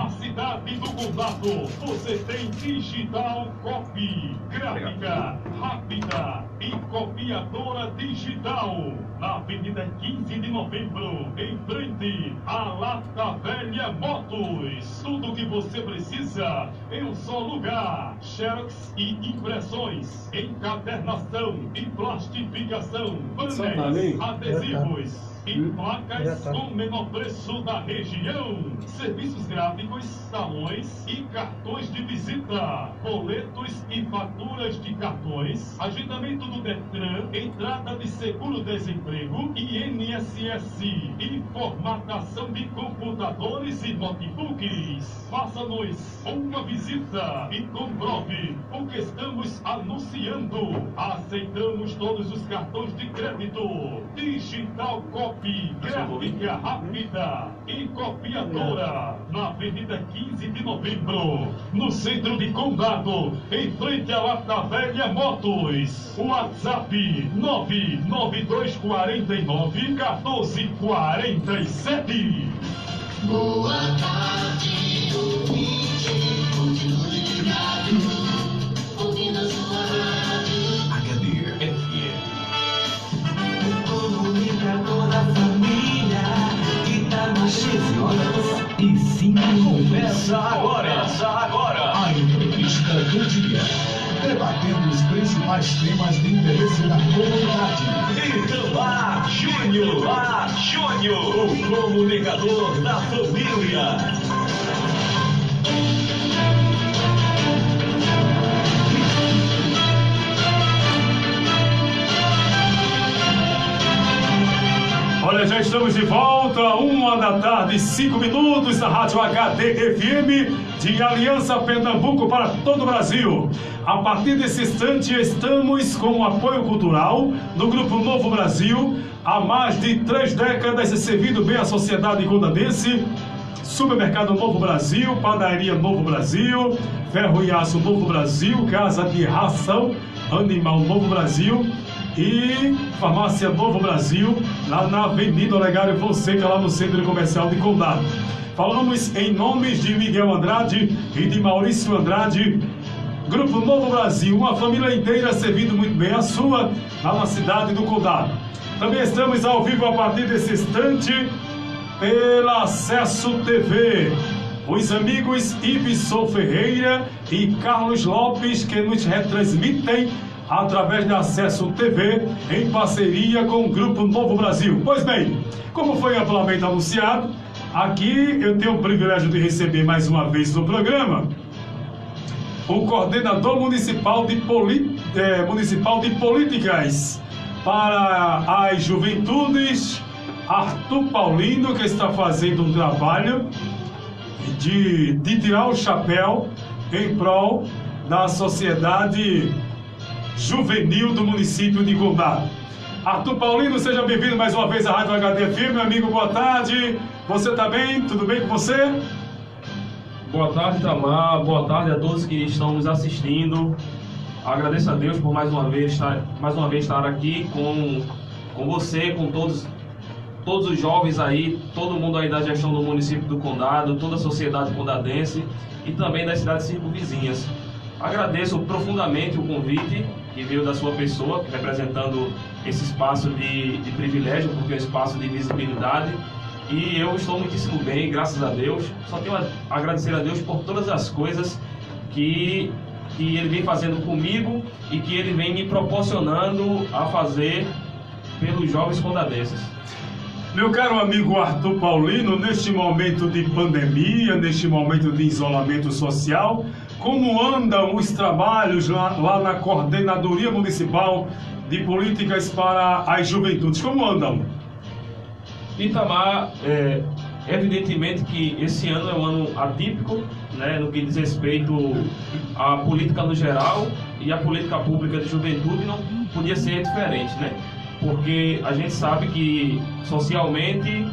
Na cidade do Condado, você tem Digital Copy, gráfica rápida e copiadora digital. Na Avenida 15 de Novembro, em frente à Lata Velha Motos. Tudo que você precisa em um só lugar. Xerox e impressões, encadernação e plastificação, banners, adesivos e placas com menor preço da região. Serviços gráficos, salões e cartões de visita, boletos e faturas de cartões, agendamento do Detran, entrada de seguro-desemprego e INSS e formatação de computadores e notebooks. Faça-nos uma visita e comprove o que estamos anunciando. Aceitamos todos os cartões de crédito. Digital Copy, gráfica rápida e copiadora. Na Avenida 15 de Novembro, no centro de Condado, em frente à Lata Velha Motos. WhatsApp 99249-1447. Boa tarde, ouvinte, continue ligado, ouvindo a sua rádio HD FM. O comunicador da família, que tá no E5 começa agora a entrevista do dia, debatendo os principais temas de interesse da comunidade. Então lá, Júnior, o comunicador da família. Olha, já estamos de volta, 1h05 na Rádio HD FM de Aliança Pernambuco para todo o Brasil. A partir desse instante, estamos com o apoio cultural do Grupo Novo Brasil. Há mais de 3 décadas servindo bem a sociedade condadense. Supermercado Novo Brasil, Padaria Novo Brasil, Ferro e Aço Novo Brasil, Casa de Ração Animal Novo Brasil e Farmácia Novo Brasil, lá na Avenida Olegário Fonseca, lá no Centro Comercial de Condado. Falamos em nomes de Miguel Andrade e de Maurício Andrade. Grupo Novo Brasil, uma família inteira servindo muito bem a sua, lá na cidade do Condado. Também estamos ao vivo a partir desse instante pela Acesso TV. Os amigos Ibson Ferreira e Carlos Lopes, que nos retransmitem através da Acesso TV, em parceria com o Grupo Novo Brasil. Pois bem, como foi amplamente anunciado, aqui eu tenho o privilégio de receber mais uma vez no programa o coordenador municipal de políticas para as juventudes, Arthur Paulino, que está fazendo um trabalho de tirar o chapéu em prol da sociedade juvenil do município de Condado. Arthur Paulino, seja bem-vindo mais uma vez à Rádio HD FM, meu amigo, boa tarde. Você está bem? Tudo bem com você? Boa tarde, Itamar. Boa tarde a todos que estão nos assistindo. Agradeço a Deus por mais uma vez estar aqui com você, com todos os jovens aí, todo mundo aí da gestão do município do Condado, toda a sociedade condadense e também das cidades circunvizinhas. Agradeço profundamente o convite que veio da sua pessoa, representando esse espaço de privilégio, porque é um espaço de visibilidade. E eu estou muitíssimo bem, graças a Deus. Só tenho a agradecer a Deus por todas as coisas que Ele vem fazendo comigo e que Ele vem me proporcionando a fazer pelos jovens condadenses. Meu caro amigo Arthur Paulino, neste momento de pandemia, neste momento de isolamento social, como andam os trabalhos lá na Coordenadoria Municipal de Políticas para as Juventudes? Como andam? Itamar, evidentemente que esse ano é um ano atípico, né, no que diz respeito à política no geral, e a política pública de juventude não podia ser diferente, né? Porque a gente sabe que socialmente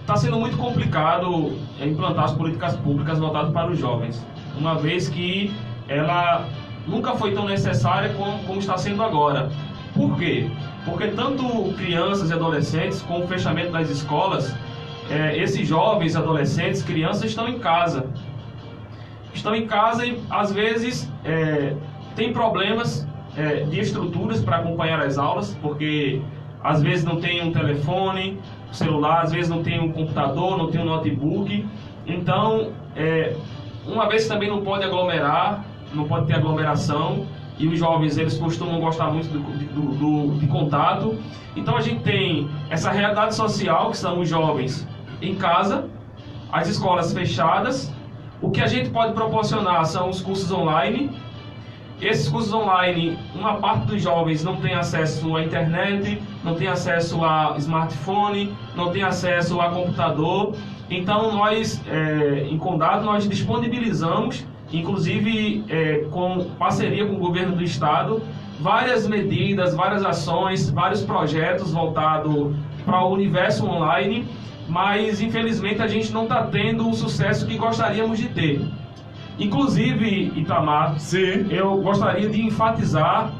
está sendo muito complicado implantar as políticas públicas voltadas para os jovens, uma vez que ela nunca foi tão necessária como está sendo agora. Por quê? Porque tanto crianças e adolescentes, com o fechamento das escolas, esses jovens, adolescentes, crianças estão em casa. Estão em casa e, às vezes, tem problemas de estruturas para acompanhar as aulas, porque, às vezes, não tem um telefone, celular, às vezes não tem um computador, não tem um notebook. Então, uma vez também não pode aglomerar, não pode ter aglomeração, e os jovens, eles costumam gostar muito de contato. Então a gente tem essa realidade social, que são os jovens em casa, as escolas fechadas. O que a gente pode proporcionar são os cursos online. Esses cursos online, uma parte dos jovens não tem acesso à internet, não tem acesso a smartphone, não tem acesso a computador. Então nós, em Condado, nós disponibilizamos, inclusive com parceria com o governo do estado, várias medidas, várias ações, vários projetos voltados para o universo online, mas infelizmente a gente não está tendo o sucesso que gostaríamos de ter. Inclusive, Itamar, Sim. Eu gostaria de enfatizar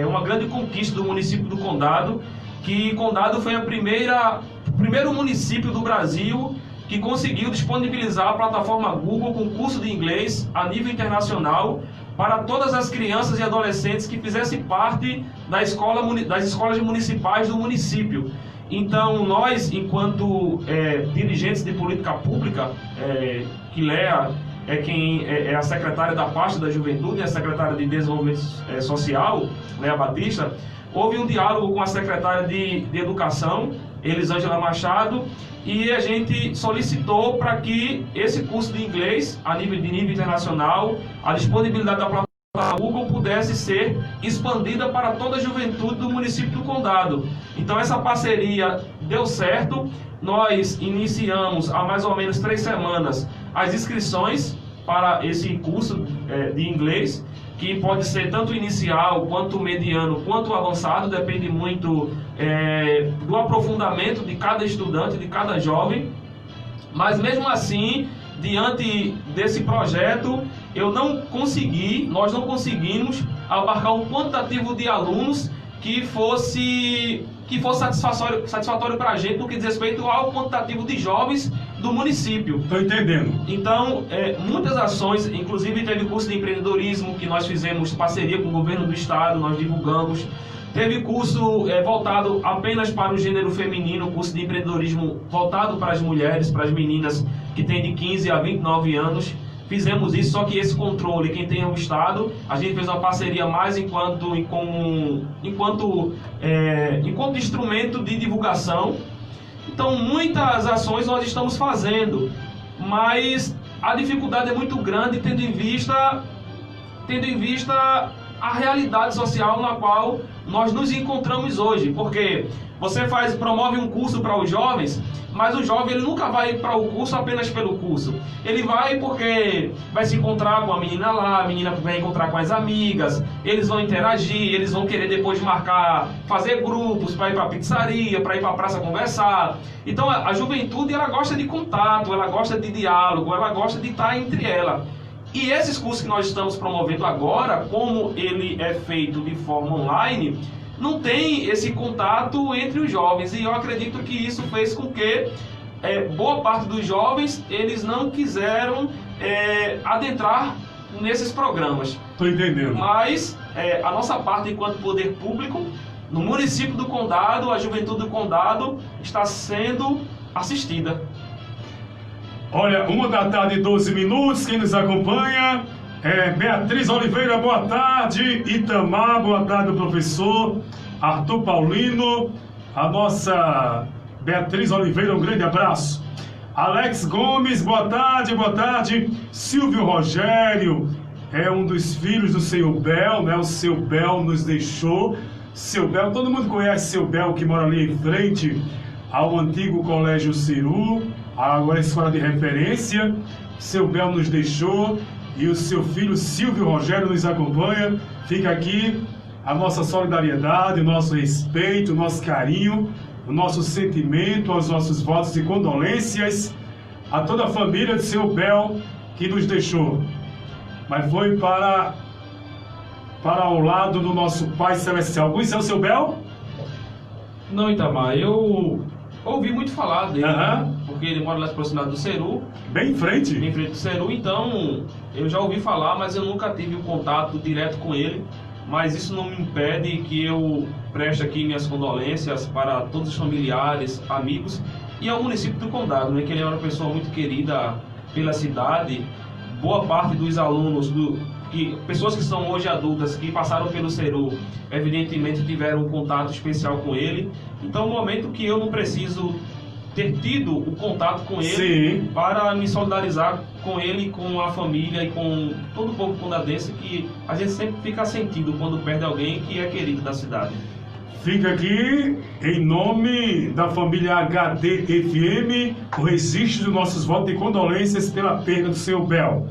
uma grande conquista do município do Condado, que Condado foi o primeiro município do Brasil que conseguiu disponibilizar a plataforma Google com curso de inglês a nível internacional para todas as crianças e adolescentes que fizessem parte das escolas municipais do município. Então, nós, enquanto dirigentes de política pública, que Léa quem é a secretária da pasta da juventude, a secretária de desenvolvimento social, Léa Batista, houve um diálogo com a secretária de educação, Elisângela Machado, e a gente solicitou para que esse curso de inglês, a nível internacional, a disponibilidade da plataforma Google pudesse ser expandida para toda a juventude do município do Condado. Então essa parceria deu certo. Nós iniciamos há mais ou menos 3 semanas as inscrições para esse curso de inglês, que pode ser tanto inicial, quanto mediano, quanto avançado, depende muito do aprofundamento de cada estudante, de cada jovem. Mas mesmo assim, diante desse projeto, nós não conseguimos abarcar um quantitativo de alunos que fosse satisfatório para a gente no que diz respeito ao quantitativo de jovens do município. Estou entendendo. Então, muitas ações, inclusive teve curso de empreendedorismo que nós fizemos parceria com o governo do estado, nós divulgamos. Teve curso voltado apenas para o gênero feminino, curso de empreendedorismo voltado para as mulheres, para as meninas que têm de 15 a 29 anos. Fizemos isso, só que esse controle, quem tem é o Estado. A gente fez uma parceria mais enquanto instrumento de divulgação. Então, muitas ações nós estamos fazendo, mas a dificuldade é muito grande, tendo em vista a realidade social na qual nós nos encontramos hoje. Porque você promove um curso para os jovens, mas o jovem ele nunca vai para o curso apenas pelo curso. Ele vai porque vai se encontrar com a menina lá, a menina vai encontrar com as amigas, eles vão interagir, eles vão querer depois fazer grupos para ir para a pizzaria, para ir para a praça conversar. Então a juventude ela gosta de contato, ela gosta de diálogo, ela gosta de estar entre ela. E esses cursos que nós estamos promovendo agora, como ele é feito de forma online, não tem esse contato entre os jovens. E eu acredito que isso fez com que boa parte dos jovens eles não quiseram adentrar nesses programas. Estou entendendo. Mas a nossa parte enquanto poder público, no município do Condado, a juventude do Condado está sendo assistida. Olha, 1h12, quem nos acompanha é Beatriz Oliveira, boa tarde. Itamar, boa tarde, professor. Arthur Paulino, a nossa Beatriz Oliveira, um grande abraço. Alex Gomes, boa tarde, boa tarde. Silvio Rogério, é um dos filhos do seu Bel, né? O seu Bel nos deixou. Seu Bel, todo mundo conhece seu Bel, que mora ali em frente ao antigo Colégio Ciru, agora é escola de referência. Seu Bel nos deixou e o seu filho Silvio Rogério nos acompanha. Fica aqui a nossa solidariedade, o nosso respeito, o nosso carinho, o nosso sentimento, os nossos votos de condolências a toda a família de seu Bel que nos deixou. Mas foi para o lado do nosso Pai Celestial. Conheceu o seu Bel? Não, Itamar, eu Ouvi muito falar dele, Aham. porque ele mora lá nas proximidades do Ceru, Bem em frente. em frente do Ceru, então eu já ouvi falar, mas eu nunca tive um contato direto com ele. Mas isso não me impede que eu preste aqui minhas condolências para todos os familiares, amigos e ao município do Condado, né, que ele é uma pessoa muito querida pela cidade. Boa parte dos alunos, pessoas que são hoje adultas, que passaram pelo Ceru, evidentemente tiveram um contato especial com ele. Então, no momento que eu não preciso ter tido o contato com ele, Sim. para me solidarizar com ele, com a família e com todo o povo condadense, que a gente sempre fica sentido quando perde alguém que é querido da cidade. Fica aqui, em nome da família HDFM, o registro dos nossos votos de condolências pela perda do seu Bel.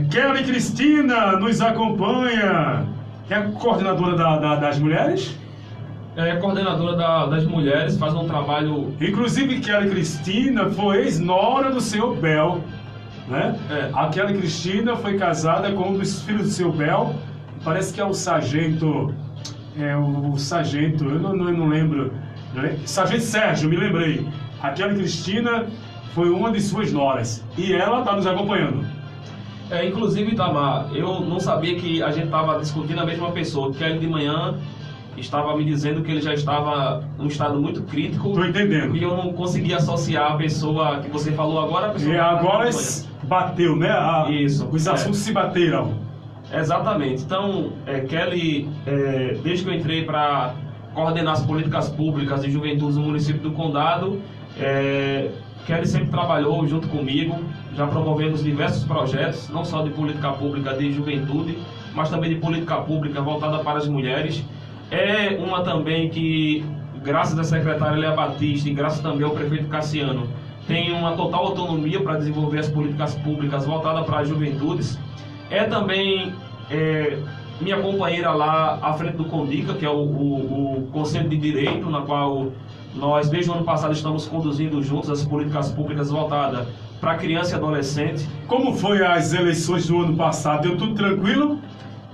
Kelly Cristina nos acompanha. É a coordenadora das mulheres? É coordenadora das mulheres, faz um trabalho... Inclusive, Kelly Cristina foi ex-nora do seu Bel, né? A Kelly Cristina foi casada com um dos filhos do seu Bel. Parece que é o sargento... o sargento, eu não lembro. Sargento Sérgio, me lembrei. A Kelly Cristina foi uma de suas noras. E ela está nos acompanhando. Inclusive, Itamar, eu não sabia que a gente estava discutindo a mesma pessoa. Kelly de manhã estava me dizendo que ele já estava em um estado muito crítico. Estou entendendo. E eu não conseguia associar a pessoa que você falou agora à pessoa E que agora estava bateu, né? Isso, Os assuntos se bateram. Exatamente. Então, Kelly, desde que eu entrei para coordenar as políticas públicas de juventude no município do Condado, Kelly sempre trabalhou junto comigo, já promovemos diversos projetos, não só de política pública de juventude, mas também de política pública voltada para as mulheres. É uma também que, graças à secretária Léa Batista e graças também ao prefeito Cassiano, tem uma total autonomia para desenvolver as políticas públicas voltadas para as juventudes. É também minha companheira lá à frente do CONDICA, que é o Conselho de Direito, na qual nós, desde o ano passado, estamos conduzindo juntos as políticas públicas voltadas para criança e adolescente. Como foi as eleições do ano passado? Deu tudo tranquilo?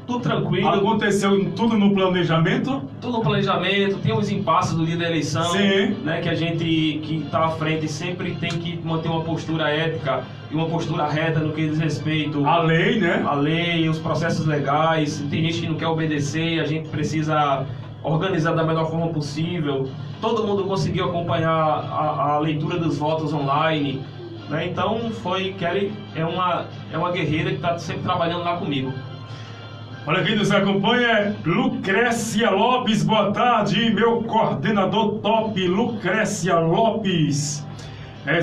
Tudo tranquilo. Aconteceu tudo no planejamento? Tudo no planejamento, tem os impasses do dia da eleição, Sim. né, que a gente que está à frente sempre tem que manter uma postura ética e uma postura reta no que diz respeito A lei, né? à lei, os processos legais. Tem gente que não quer obedecer, a gente precisa organizar da melhor forma possível. Todo mundo conseguiu acompanhar a leitura dos votos online, né? Então Kelly é uma guerreira que está sempre trabalhando lá comigo. Olha, quem nos acompanha é Lucrécia Lopes. Boa tarde, meu coordenador top, Lucrécia Lopes.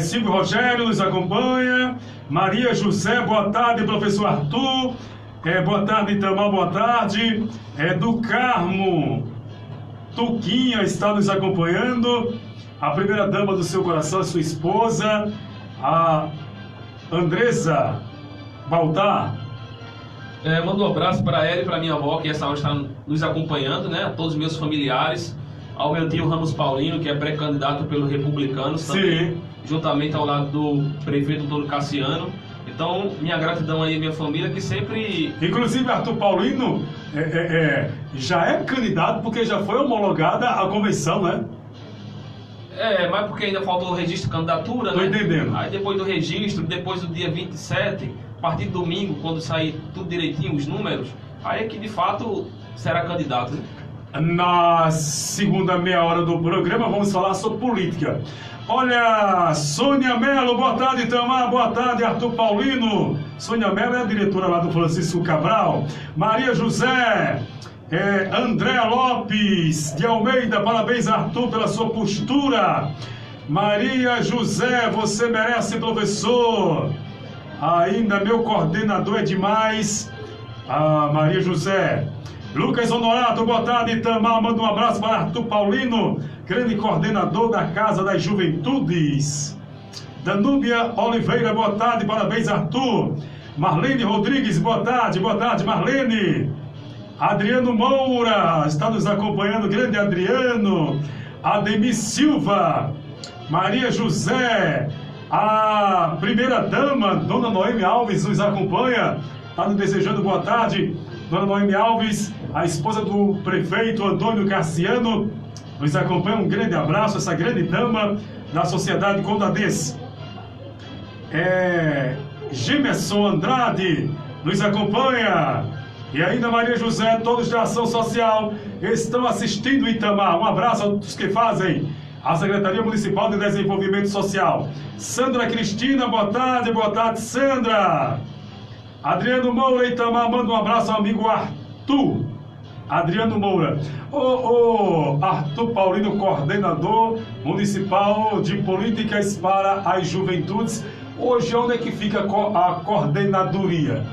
Silvio Rogério nos acompanha. Maria José, boa tarde, professor Arthur. Boa tarde, Itamar, boa tarde. Do Carmo, Tuquinha está nos acompanhando. A primeira dama do seu coração, sua esposa, a Andresa Baltar. Mando um abraço para ela e para minha avó, que essa hora está nos acompanhando, né? A todos os meus familiares, ao meu tio Ramos Paulino, que é pré-candidato pelo Republicanos, também, juntamente ao lado do prefeito Antônio Cassiano. Então, minha gratidão aí à minha família, que sempre... Inclusive, Arthur Paulino já é candidato, porque já foi homologada a convenção, né? Mas porque ainda faltou o registro de candidatura, Tô né? entendendo. Aí depois do registro, depois do dia 27, a partir do domingo, quando sair tudo direitinho, os números, aí é que de fato será candidato, né? Na segunda meia hora do programa, vamos falar sobre política. Olha, Sônia Mello, boa tarde, Itamar, boa tarde, Arthur Paulino. Sônia Mello é a diretora lá do Francisco Cabral. Maria José, André Lopes de Almeida, parabéns, Arthur, pela sua postura. Maria José, você merece, professor. Ainda meu coordenador é demais. Maria José. Lucas Honorato, boa tarde, Itamar, manda um abraço para Arthur Paulino, grande coordenador da Casa das Juventudes. Danúbia Oliveira, boa tarde, parabéns, Arthur. Marlene Rodrigues, boa tarde, Marlene. Adriano Moura está nos acompanhando, grande Adriano. Ademir Silva, Maria José, a primeira dama, Dona Noemi Alves, nos acompanha, está nos desejando boa tarde. Dona Noemi Alves, a esposa do prefeito Antônio Cassiano, nos acompanha. Um grande abraço, essa grande dama da sociedade condadense. Gemerson Andrade nos acompanha. E ainda Maria José, todos da Ação Social estão assistindo Itamar. Um abraço a todos que fazem a Secretaria Municipal de Desenvolvimento Social. Sandra Cristina, boa tarde, Sandra. Adriano Moura, Itamar, manda um abraço ao amigo Arthur. Adriano Moura. O Arthur Paulino, coordenador municipal de políticas para as juventudes. Hoje, onde é que fica a coordenadoria?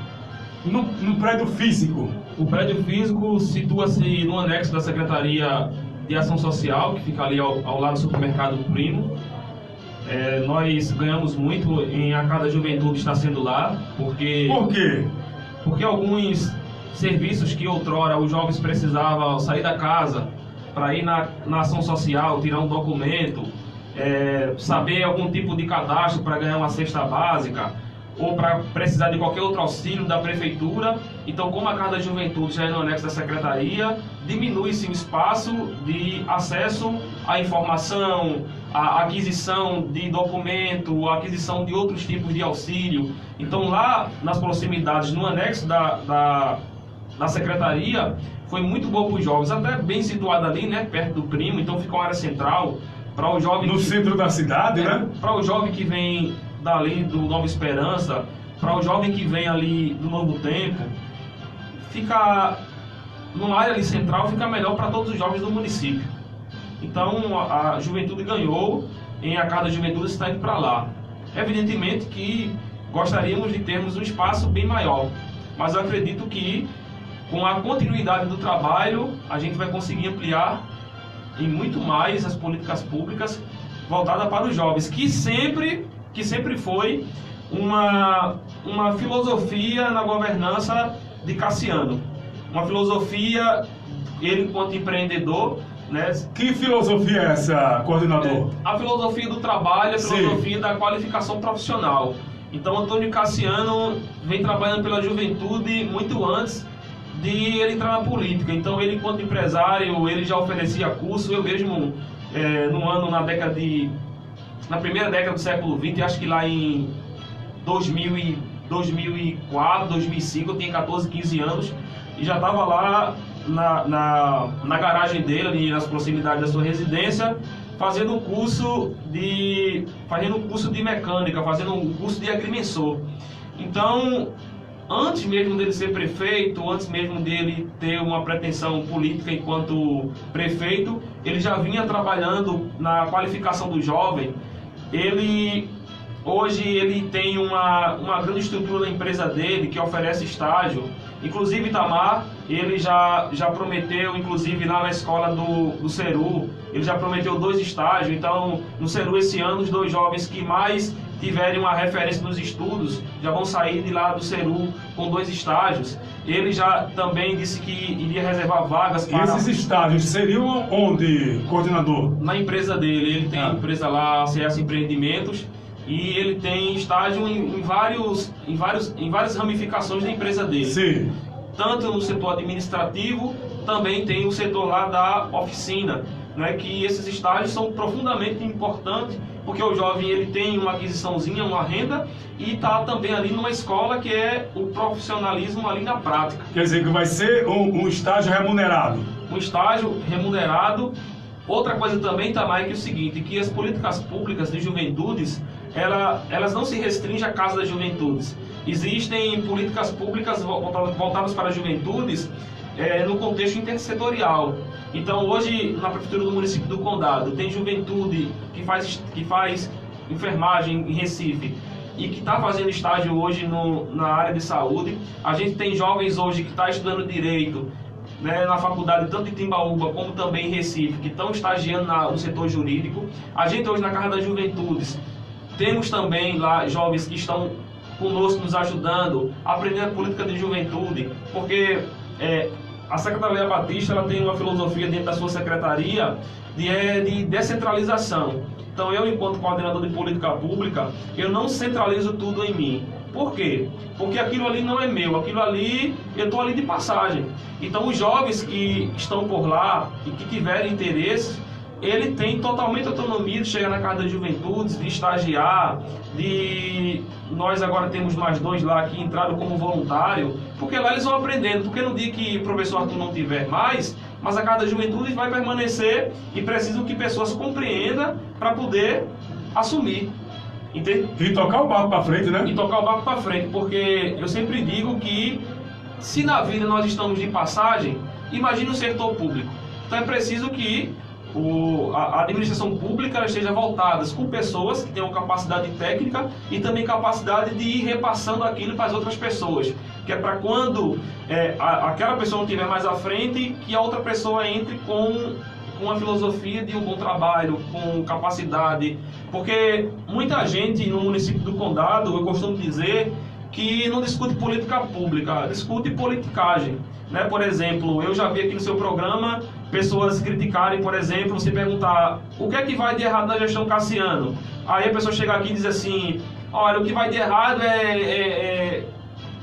No prédio físico. O prédio físico situa-se no anexo da Secretaria de Ação Social, que fica ali ao lado do supermercado Primo. Nós ganhamos muito em a cada juventude estar sendo lá, porque... Por quê? Porque alguns serviços que outrora os jovens precisavam sair da casa para ir na ação social, tirar um documento, saber algum tipo de cadastro para ganhar uma cesta básica, ou para precisar de qualquer outro auxílio da prefeitura. Então, como a Casa da Juventude já é no anexo da secretaria, diminui-se o espaço de acesso à informação, à aquisição de documento, à aquisição de outros tipos de auxílio. Então, lá nas proximidades, no anexo da secretaria, foi muito bom para os jovens, até bem situado ali, né, perto do Primo. Então, fica uma área central para o jovem... No centro da cidade, né? Para o jovem que vem dali do Nova Esperança, para o jovem que vem ali do Novo Tempo, fica numa área ali central, fica melhor para todos os jovens do município. Então a juventude ganhou, em a Casa da Juventude está indo para lá. Evidentemente que gostaríamos de termos um espaço bem maior, mas eu acredito que com a continuidade do trabalho a gente vai conseguir ampliar em muito mais as políticas públicas voltadas para os jovens, que sempre foi uma filosofia na governança de Cassiano. Uma filosofia, ele enquanto empreendedor, né? Que filosofia é essa, coordenador? A filosofia do trabalho, a filosofia da qualificação profissional. Então, Antônio Cassiano vem trabalhando pela juventude muito antes de ele entrar na política. Então, ele enquanto empresário, ele já oferecia curso. Eu mesmo, na primeira década do século XX, acho que lá em 2004, 2005, eu tinha 14, 15 anos e já estava lá na garagem dele, ali nas proximidades da sua residência, fazendo um curso de mecânica, fazendo um curso de agrimensor. Então, antes mesmo dele ser prefeito, antes mesmo dele ter uma pretensão política enquanto prefeito, ele já vinha trabalhando na qualificação do jovem. Hoje ele tem uma grande estrutura na empresa dele que oferece estágio. Inclusive, Itamar, ele já prometeu, inclusive lá na escola do Ceru, ele já prometeu 2 estágios. Então, no Ceru esse ano, os 2 jovens que mais tiverem uma referência nos estudos já vão sair de lá do Ceru com 2 estágios. Ele já também disse que iria reservar vagas para... E esses estágios seriam onde, coordenador? Na empresa dele. Ele tem empresa lá, CS Empreendimentos, e ele tem estágio em várias ramificações da empresa dele. Sim. Tanto no setor administrativo, também tem o setor lá da oficina, né, que esses estágios são profundamente importantes, porque o jovem ele tem uma aquisiçãozinha, uma renda, e está também ali numa escola que é o profissionalismo ali na prática. Quer dizer que vai ser um estágio remunerado. Um estágio remunerado. Outra coisa também, Tamar, é que é o seguinte, que as políticas públicas de juventudes, elas não se restringem à Casa das Juventudes. Existem políticas públicas voltadas para as juventudes no contexto intersetorial. Então, hoje, na Prefeitura do município do Condado, tem juventude que faz enfermagem em Recife e que está fazendo estágio hoje na área de saúde. A gente tem jovens hoje que estão estudando Direito, né, na faculdade, tanto em Timbaúba como também em Recife, que estão estagiando no setor jurídico. A gente hoje na Casa das Juventudes temos também lá jovens que estão conosco nos ajudando, aprendendo a política de juventude, porque a Secretaria Batista ela tem uma filosofia dentro da sua secretaria de descentralização. Então eu, enquanto coordenador de política pública, eu não centralizo tudo em mim. Por quê? Porque aquilo ali não é meu, aquilo ali, eu estou ali de passagem. Então os jovens que estão por lá e que tiverem interesse, ele tem totalmente autonomia de chegar na casa das juventudes, de estagiar, nós agora temos mais 2 lá que entraram como voluntário, porque lá eles vão aprendendo, porque no dia que o professor Arthur não tiver mais, mas a casa da juventude vai permanecer e precisa que pessoas compreendam para poder assumir. Entende? E tocar o barco para frente, né? E tocar o barco para frente, porque eu sempre digo que se na vida nós estamos de passagem, imagine o setor público. Então é preciso que a administração pública esteja voltada com pessoas que tenham capacidade técnica e também capacidade de ir repassando aquilo para as outras pessoas, que é para quando aquela pessoa não estiver mais à frente, que a outra pessoa entre com a filosofia de um bom trabalho, com capacidade, porque muita gente no município do Condado, eu costumo dizer, que não discute política pública, discute politicagem. Né? Por exemplo, eu já vi aqui no seu programa pessoas criticarem, por exemplo, se perguntar o que é que vai de errado na gestão Cassiano. Aí a pessoa chega aqui e diz assim, olha, o que vai de errado é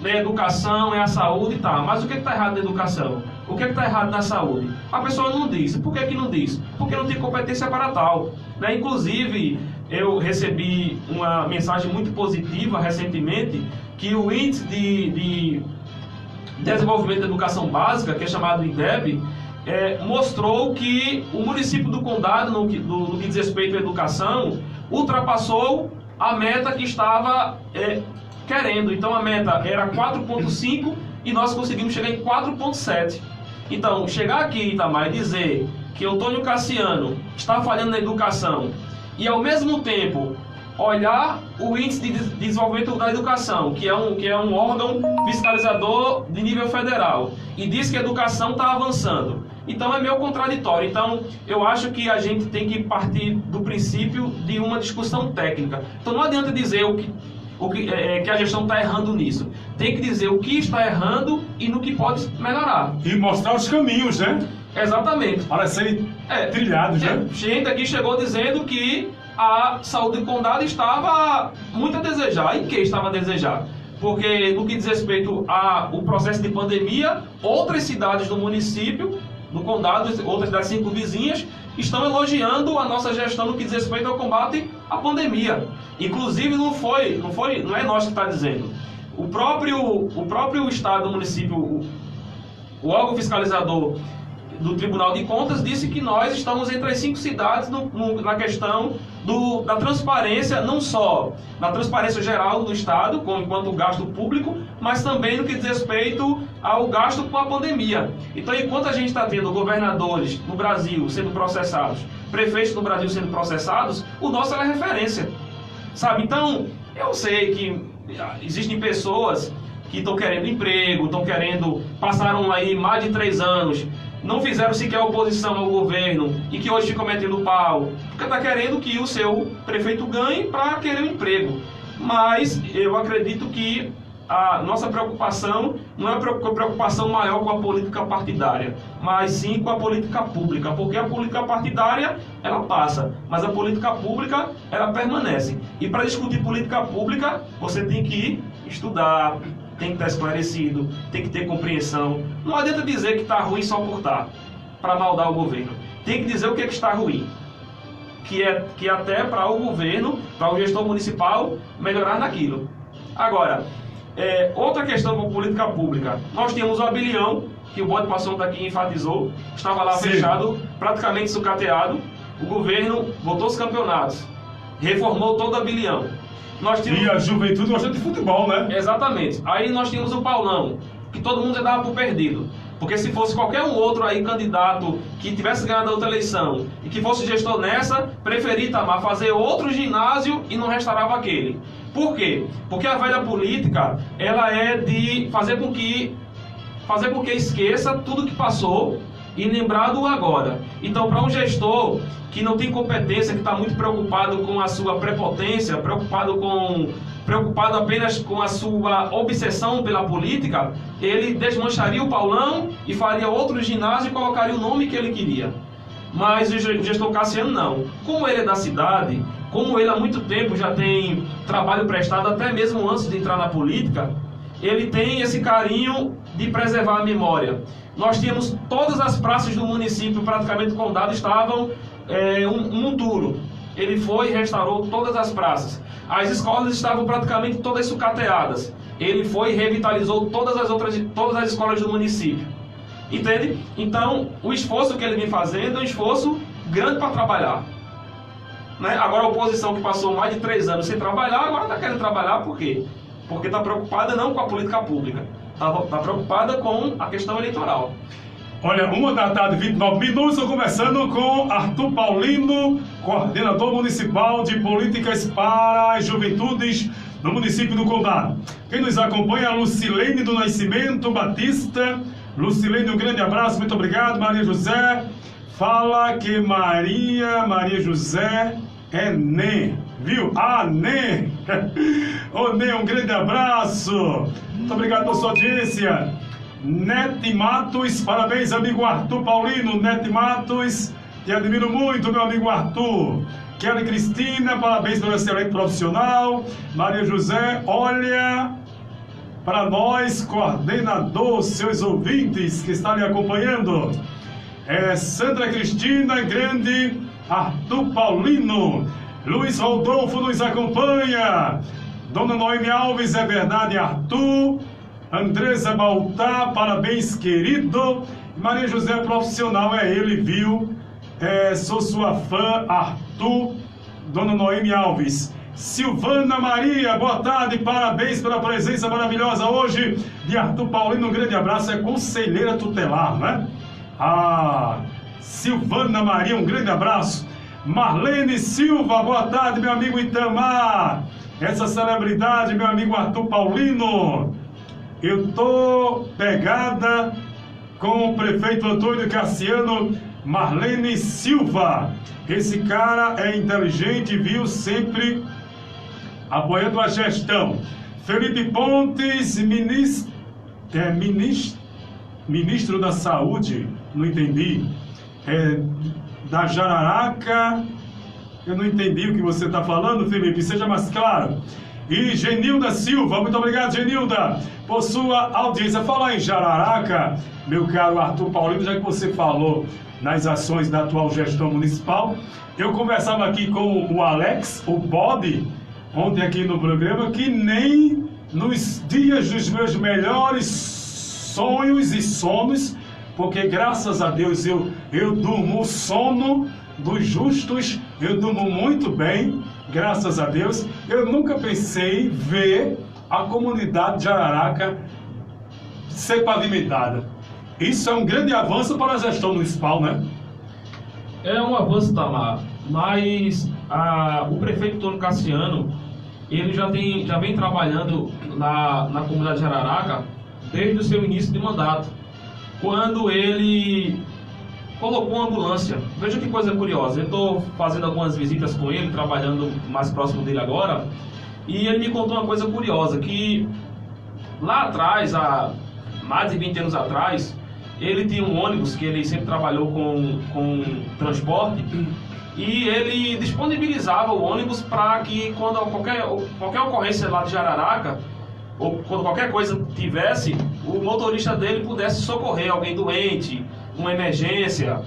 a educação, é a saúde e tal. Mas o que está errado na educação? O que está errado na saúde? A pessoa não diz. Por que não diz? Porque não tem competência para tal. Né? Inclusive, eu recebi uma mensagem muito positiva recentemente, que o índice de desenvolvimento da educação básica, que é chamado IDEB, mostrou que o município do Condado, no que diz respeito à educação, ultrapassou a meta que estava querendo. Então a meta era 4,5 e nós conseguimos chegar em 4,7. Então, chegar aqui, Itamar, e dizer que Antônio Cassiano está falhando na educação e, ao mesmo tempo, olhar o índice de desenvolvimento da educação, que é um órgão fiscalizador de nível federal, e diz que a educação está avançando. Então é meio contraditório. Então eu acho que a gente tem que partir do princípio de uma discussão técnica. Então não adianta dizer que a gestão está errando nisso. Tem que dizer o que está errando e no que pode melhorar. E mostrar os caminhos, né? Exatamente. Para serem trilhados, né? Gente aqui chegou dizendo que a saúde do Condado estava muito a desejar. E que estava a desejar? Porque no que diz respeito ao processo de pandemia, outras cidades do município, do Condado, outras das 5 vizinhas, estão elogiando a nossa gestão no que diz respeito ao combate à pandemia. Inclusive não é nós que está dizendo. O próprio Estado do município, o órgão fiscalizador do Tribunal de Contas, disse que nós estamos entre as 5 cidades na questão da transparência, não só na transparência geral do Estado, enquanto gasto público, mas também no que diz respeito ao gasto com a pandemia. Então, enquanto a gente está tendo governadores no Brasil sendo processados, prefeitos no Brasil sendo processados, o nosso é referência. Sabe? Então, eu sei que existem pessoas que estão querendo emprego, passaram aí mais de 3 anos, não fizeram sequer oposição ao governo e que hoje ficam metendo pau, porque está querendo que o seu prefeito ganhe para querer um emprego. Mas eu acredito que a nossa preocupação não é uma preocupação maior com a política partidária, mas sim com a política pública, porque a política partidária, ela passa, mas a política pública, ela permanece. E para discutir política pública, você tem que estudar, tem que estar esclarecido, tem que ter compreensão. Não adianta dizer que está ruim só por estar, para maldar o governo. Tem que dizer o que está ruim, que é até para o governo, para o gestor municipal melhorar naquilo. Agora, outra questão com política pública. Nós tínhamos o Abelhão, que o Bode Passão daqui enfatizou, estava lá fechado, praticamente sucateado. O governo botou os campeonatos, reformou todo o Abelhão. E a juventude gosta de futebol, né? Exatamente. Aí nós tínhamos o Paulão, que todo mundo já dava por perdido. Porque se fosse qualquer um outro aí candidato que tivesse ganhado a outra eleição e que fosse gestor nessa, preferia Itamar fazer outro ginásio e não restaurava aquele. Por quê? Porque a velha política, ela é de fazer com que esqueça tudo que passou e lembrar do agora. Então, para um gestor que não tem competência, que está muito preocupado com a sua prepotência, preocupado apenas com a sua obsessão pela política, ele desmancharia o Paulão e faria outro ginásio e colocaria o nome que ele queria. Mas o gestor Cassiano não. Como ele é da cidade, como ele há muito tempo já tem trabalho prestado, até mesmo antes de entrar na política, ele tem esse carinho de preservar a memória. Nós tínhamos todas as praças do município, praticamente do Condado, estavam um monturo. Ele foi e restaurou todas as praças. As escolas estavam praticamente todas sucateadas. Ele foi e revitalizou todas as escolas do município. Entende? Então, o esforço que ele vem fazendo é um esforço grande para trabalhar. Né? Agora a oposição que passou mais de 3 anos sem trabalhar, agora está querendo trabalhar por quê? Porque está preocupada não com a política pública, está preocupada com a questão eleitoral. Olha, 1h, 29 minutos, estou conversando com Arthur Paulino, coordenador municipal de políticas para as juventudes no município do Condado. Quem nos acompanha é a Lucilene do Nascimento Batista. Lucilene, um grande abraço, muito obrigado. Maria José fala que Maria José é Nê, viu? Nê! Ô Nê, um grande abraço. Muito obrigado pela sua audiência. Nete Matos, parabéns, amigo Arthur Paulino. Nete Matos, te admiro muito, meu amigo Arthur. Kelly Cristina, parabéns pelo excelente profissional. Maria José, olha para nós, coordenador, seus ouvintes que estão lhe acompanhando. Sandra Cristina, grande Arthur Paulino. Luiz Rodolfo nos acompanha. Dona Noemi Alves, é verdade, Arthur. Andresa Baltar, parabéns, querido. Maria José, profissional, é ele, viu? Sou sua fã, Arthur. Dona Noemi Alves. Silvana Maria, boa tarde, parabéns pela presença maravilhosa hoje de Arthur Paulino, um grande abraço, é conselheira tutelar, né? Silvana Maria, um grande abraço. Marlene Silva, boa tarde, meu amigo Itamar. Essa celebridade, meu amigo Arthur Paulino. Eu tô pegada com o prefeito Antônio Cassiano. Marlene Silva, esse cara é inteligente, viu? Sempre apoiando a gestão. Felipe Pontes, ministro da Saúde, não entendi. Da Jararaca, eu não entendi o que você está falando, Felipe, seja mais claro. E Genilda Silva, muito obrigado, Genilda, por sua audiência. Falar em Jararaca, meu caro Arthur Paulino, já que você falou nas ações da atual gestão municipal, eu conversava aqui com o Alex, o Bob, ontem aqui no programa, que nem nos dias dos meus melhores sonhos e sonos, porque graças a Deus eu durmo o sono dos justos, eu durmo muito bem, graças a Deus. Eu nunca pensei ver a comunidade de Jararaca ser pavimentada. Isso é um grande avanço para a gestão municipal, né? É um avanço, Tamar, mas o prefeito Antônio Cassiano, ele já vem trabalhando na comunidade de Jararaca desde o seu início de mandato, quando ele colocou uma ambulância. Veja que coisa curiosa, eu estou fazendo algumas visitas com ele, trabalhando mais próximo dele agora, e ele me contou uma coisa curiosa, que lá atrás, há mais de 20 anos atrás, ele tinha um ônibus que ele sempre trabalhou com transporte, e ele disponibilizava o ônibus para que quando qualquer ocorrência lá de Jararaca, ou quando qualquer coisa tivesse, o motorista dele pudesse socorrer alguém doente, uma emergência,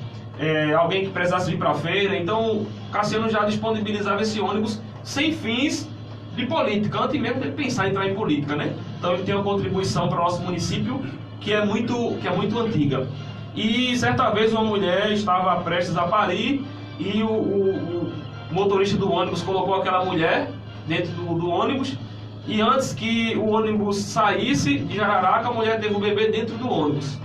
alguém que precisasse vir para a feira. Então, Cassiano já disponibilizava esse ônibus sem fins de política, antes mesmo de pensar em entrar em política, né? Então, ele tem uma contribuição para o nosso município que é muito antiga. E certa vez uma mulher estava prestes a parir e o motorista do ônibus colocou aquela mulher dentro do ônibus, e antes que o ônibus saísse de Jararaca, a mulher teve o bebê dentro do ônibus.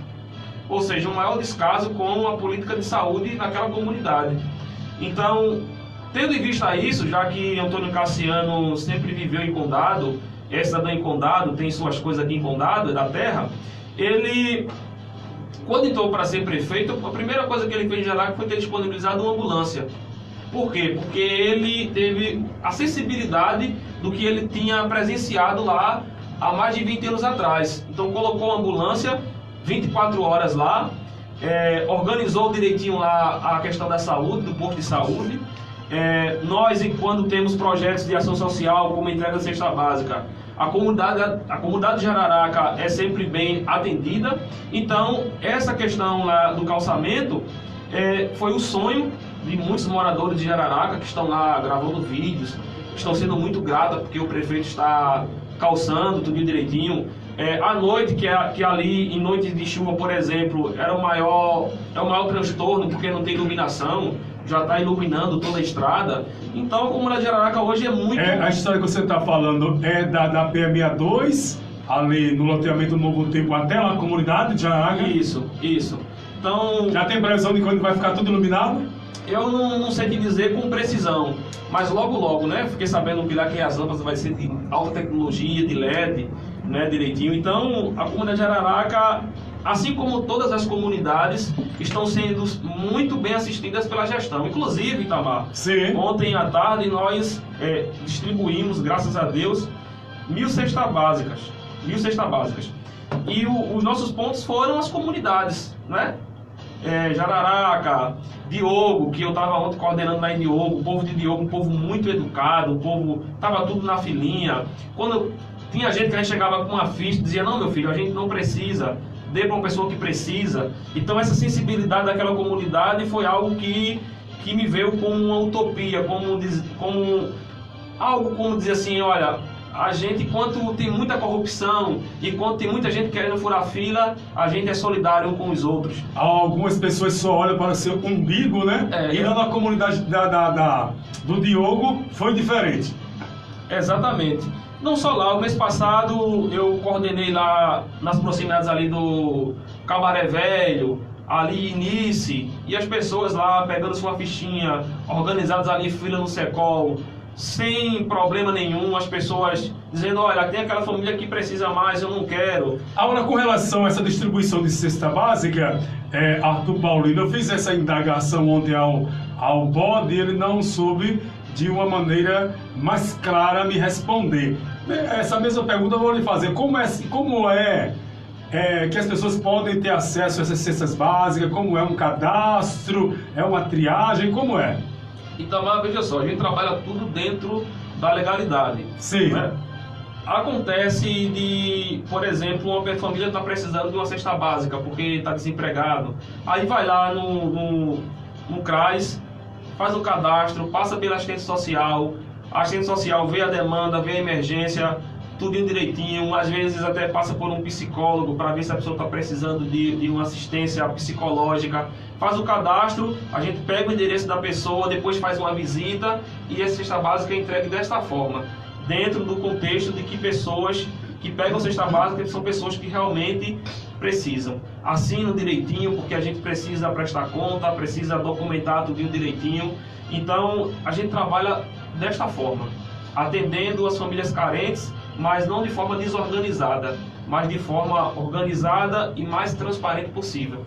Ou seja, um maior descaso com a política de saúde naquela comunidade. Então, tendo em vista isso, já que Antônio Cassiano sempre viveu em Condado, é cidadão em Condado, tem suas coisas aqui em Condado, é da terra, ele, quando entrou para ser prefeito, a primeira coisa que ele fez em Jararaca foi ter disponibilizado uma ambulância. Por quê? Porque ele teve a sensibilidade do que ele tinha presenciado lá há mais de 20 anos atrás. Então colocou a ambulância 24 horas lá, organizou direitinho lá a questão da saúde, do posto de saúde. Nós, quando temos projetos de ação social, como entrega de cesta básica, a comunidade de Jararaca é sempre bem atendida. Então, essa questão lá do calçamento foi o sonho de muitos moradores de Jararaca que estão lá gravando vídeos, estão sendo muito gratos porque o prefeito está calçando tudo direitinho. À noite, que ali, em noite de chuva, por exemplo, é o maior transtorno, porque não tem iluminação, já está iluminando toda a estrada. Então, a comunidade de Jararaca hoje é muito... A história que você está falando é da PE62, ali no loteamento Novo Tempo, até a comunidade de Jararaca? Isso. Então... Já tem previsão de quando vai ficar tudo iluminado? Eu não sei te dizer com precisão, mas logo, né? Fiquei sabendo que lá que as lâmpadas vai ser de alta tecnologia, de LED, né? Direitinho. Então, a comunidade de Jararaca, assim como todas as comunidades, estão sendo muito bem assistidas pela gestão. Inclusive, Itamar, sim, ontem à tarde nós distribuímos, graças a Deus, 1.000 cestas básicas. 1.000 cestas básicas. E os nossos pontos foram as comunidades, né? Jararaca, Diogo, que eu estava ontem coordenando lá em Diogo, o povo de Diogo, um povo muito educado, o povo estava tudo na filinha. Quando tinha gente que a gente chegava com uma ficha, dizia, não, meu filho, a gente não precisa, dê para uma pessoa que precisa. Então essa sensibilidade daquela comunidade foi algo que me veio como uma utopia, como algo como dizer assim, olha, a gente, enquanto tem muita corrupção e quando tem muita gente querendo furar fila, a gente é solidário um com os outros. Algumas pessoas só olham para o seu umbigo, né? E lá na comunidade do Diogo foi diferente. Exatamente. Não só lá, o mês passado eu coordenei lá nas proximidades ali do Cabaré Velho, ali Nice, e as pessoas lá pegando sua fichinha, organizadas ali em fila no Secol, sem problema nenhum, as pessoas dizendo, olha, tem aquela família que precisa mais, eu não quero. Agora, com relação a essa distribuição de cesta básica, Arthur Paulino, eu fiz essa indagação ontem ao BOD e ele não soube de uma maneira mais clara me responder. Essa mesma pergunta eu vou lhe fazer. Como é que as pessoas podem ter acesso a essas cestas básicas? Como é um cadastro? É uma triagem? Como é? Itamar, veja só, a gente trabalha tudo dentro da legalidade. Sim. Né? Acontece de, por exemplo, uma família está precisando de uma cesta básica porque está desempregado. Aí vai lá no CRAS, faz o cadastro, passa pela assistente social, a assistente social vê a demanda, vê a emergência, tudo direitinho, às vezes até passa por um psicólogo para ver se a pessoa está precisando de uma assistência psicológica, faz o cadastro, a gente pega o endereço da pessoa, depois faz uma visita e a cesta básica é entregue desta forma, dentro do contexto de que pessoas que pegam a cesta básica são pessoas que realmente precisam. Assinam direitinho, porque a gente precisa prestar conta, precisa documentar tudo direitinho. Então, a gente trabalha desta forma, atendendo as famílias carentes, mas não de forma desorganizada, mas de forma organizada e mais transparente possível.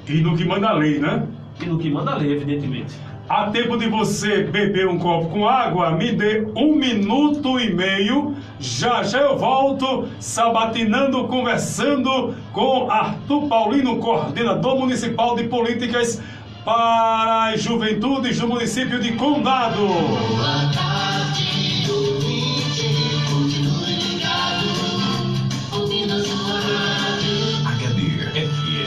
E no que manda a lei, né? E no que manda a lei, evidentemente. Há tempo de você beber um copo com água? Me dê 1 minuto e meio. Já eu volto sabatinando, conversando com Arthur Paulino, coordenador municipal de políticas para as juventudes do município de Condado. Boa tarde, ouvinte, continue ligado, ouvindo a sua rádio.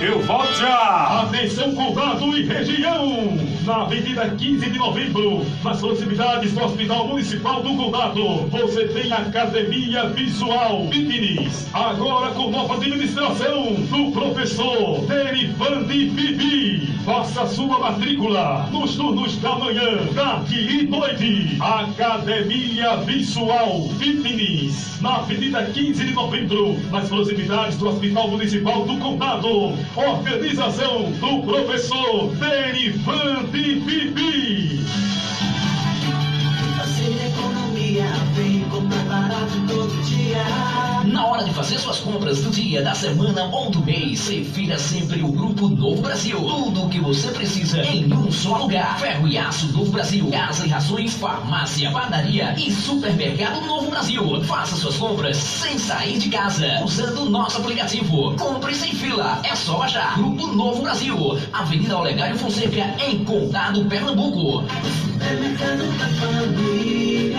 Eu volto já! Atenção, Condado e região! Na Avenida 15 de Novembro, nas proximidades do Hospital Municipal do Condado, você tem Academia Visual Fitness, agora com nova administração do professor Derivande Bibi. Faça sua matrícula nos turnos da manhã, tarde e noite. Academia Visual Fitness, na Avenida 15 de Novembro, nas proximidades do Hospital Municipal do Condado. Organização do professor Derivande Bibi. Fazer economia, vem comprar barato todo dia. Na hora de fazer suas compras do dia, da semana ou do mês, prefira sempre o Grupo Novo Brasil. Tudo o que você precisa em um só lugar. Ferro e aço Novo Brasil, casa e rações, farmácia, padaria e supermercado Novo Brasil. Faça suas compras sem sair de casa, usando o nosso aplicativo. Compre sem fila, é só baixar. Grupo Novo Brasil, Avenida Olegário Fonseca, em Condado, Pernambuco. Supermercado da Família.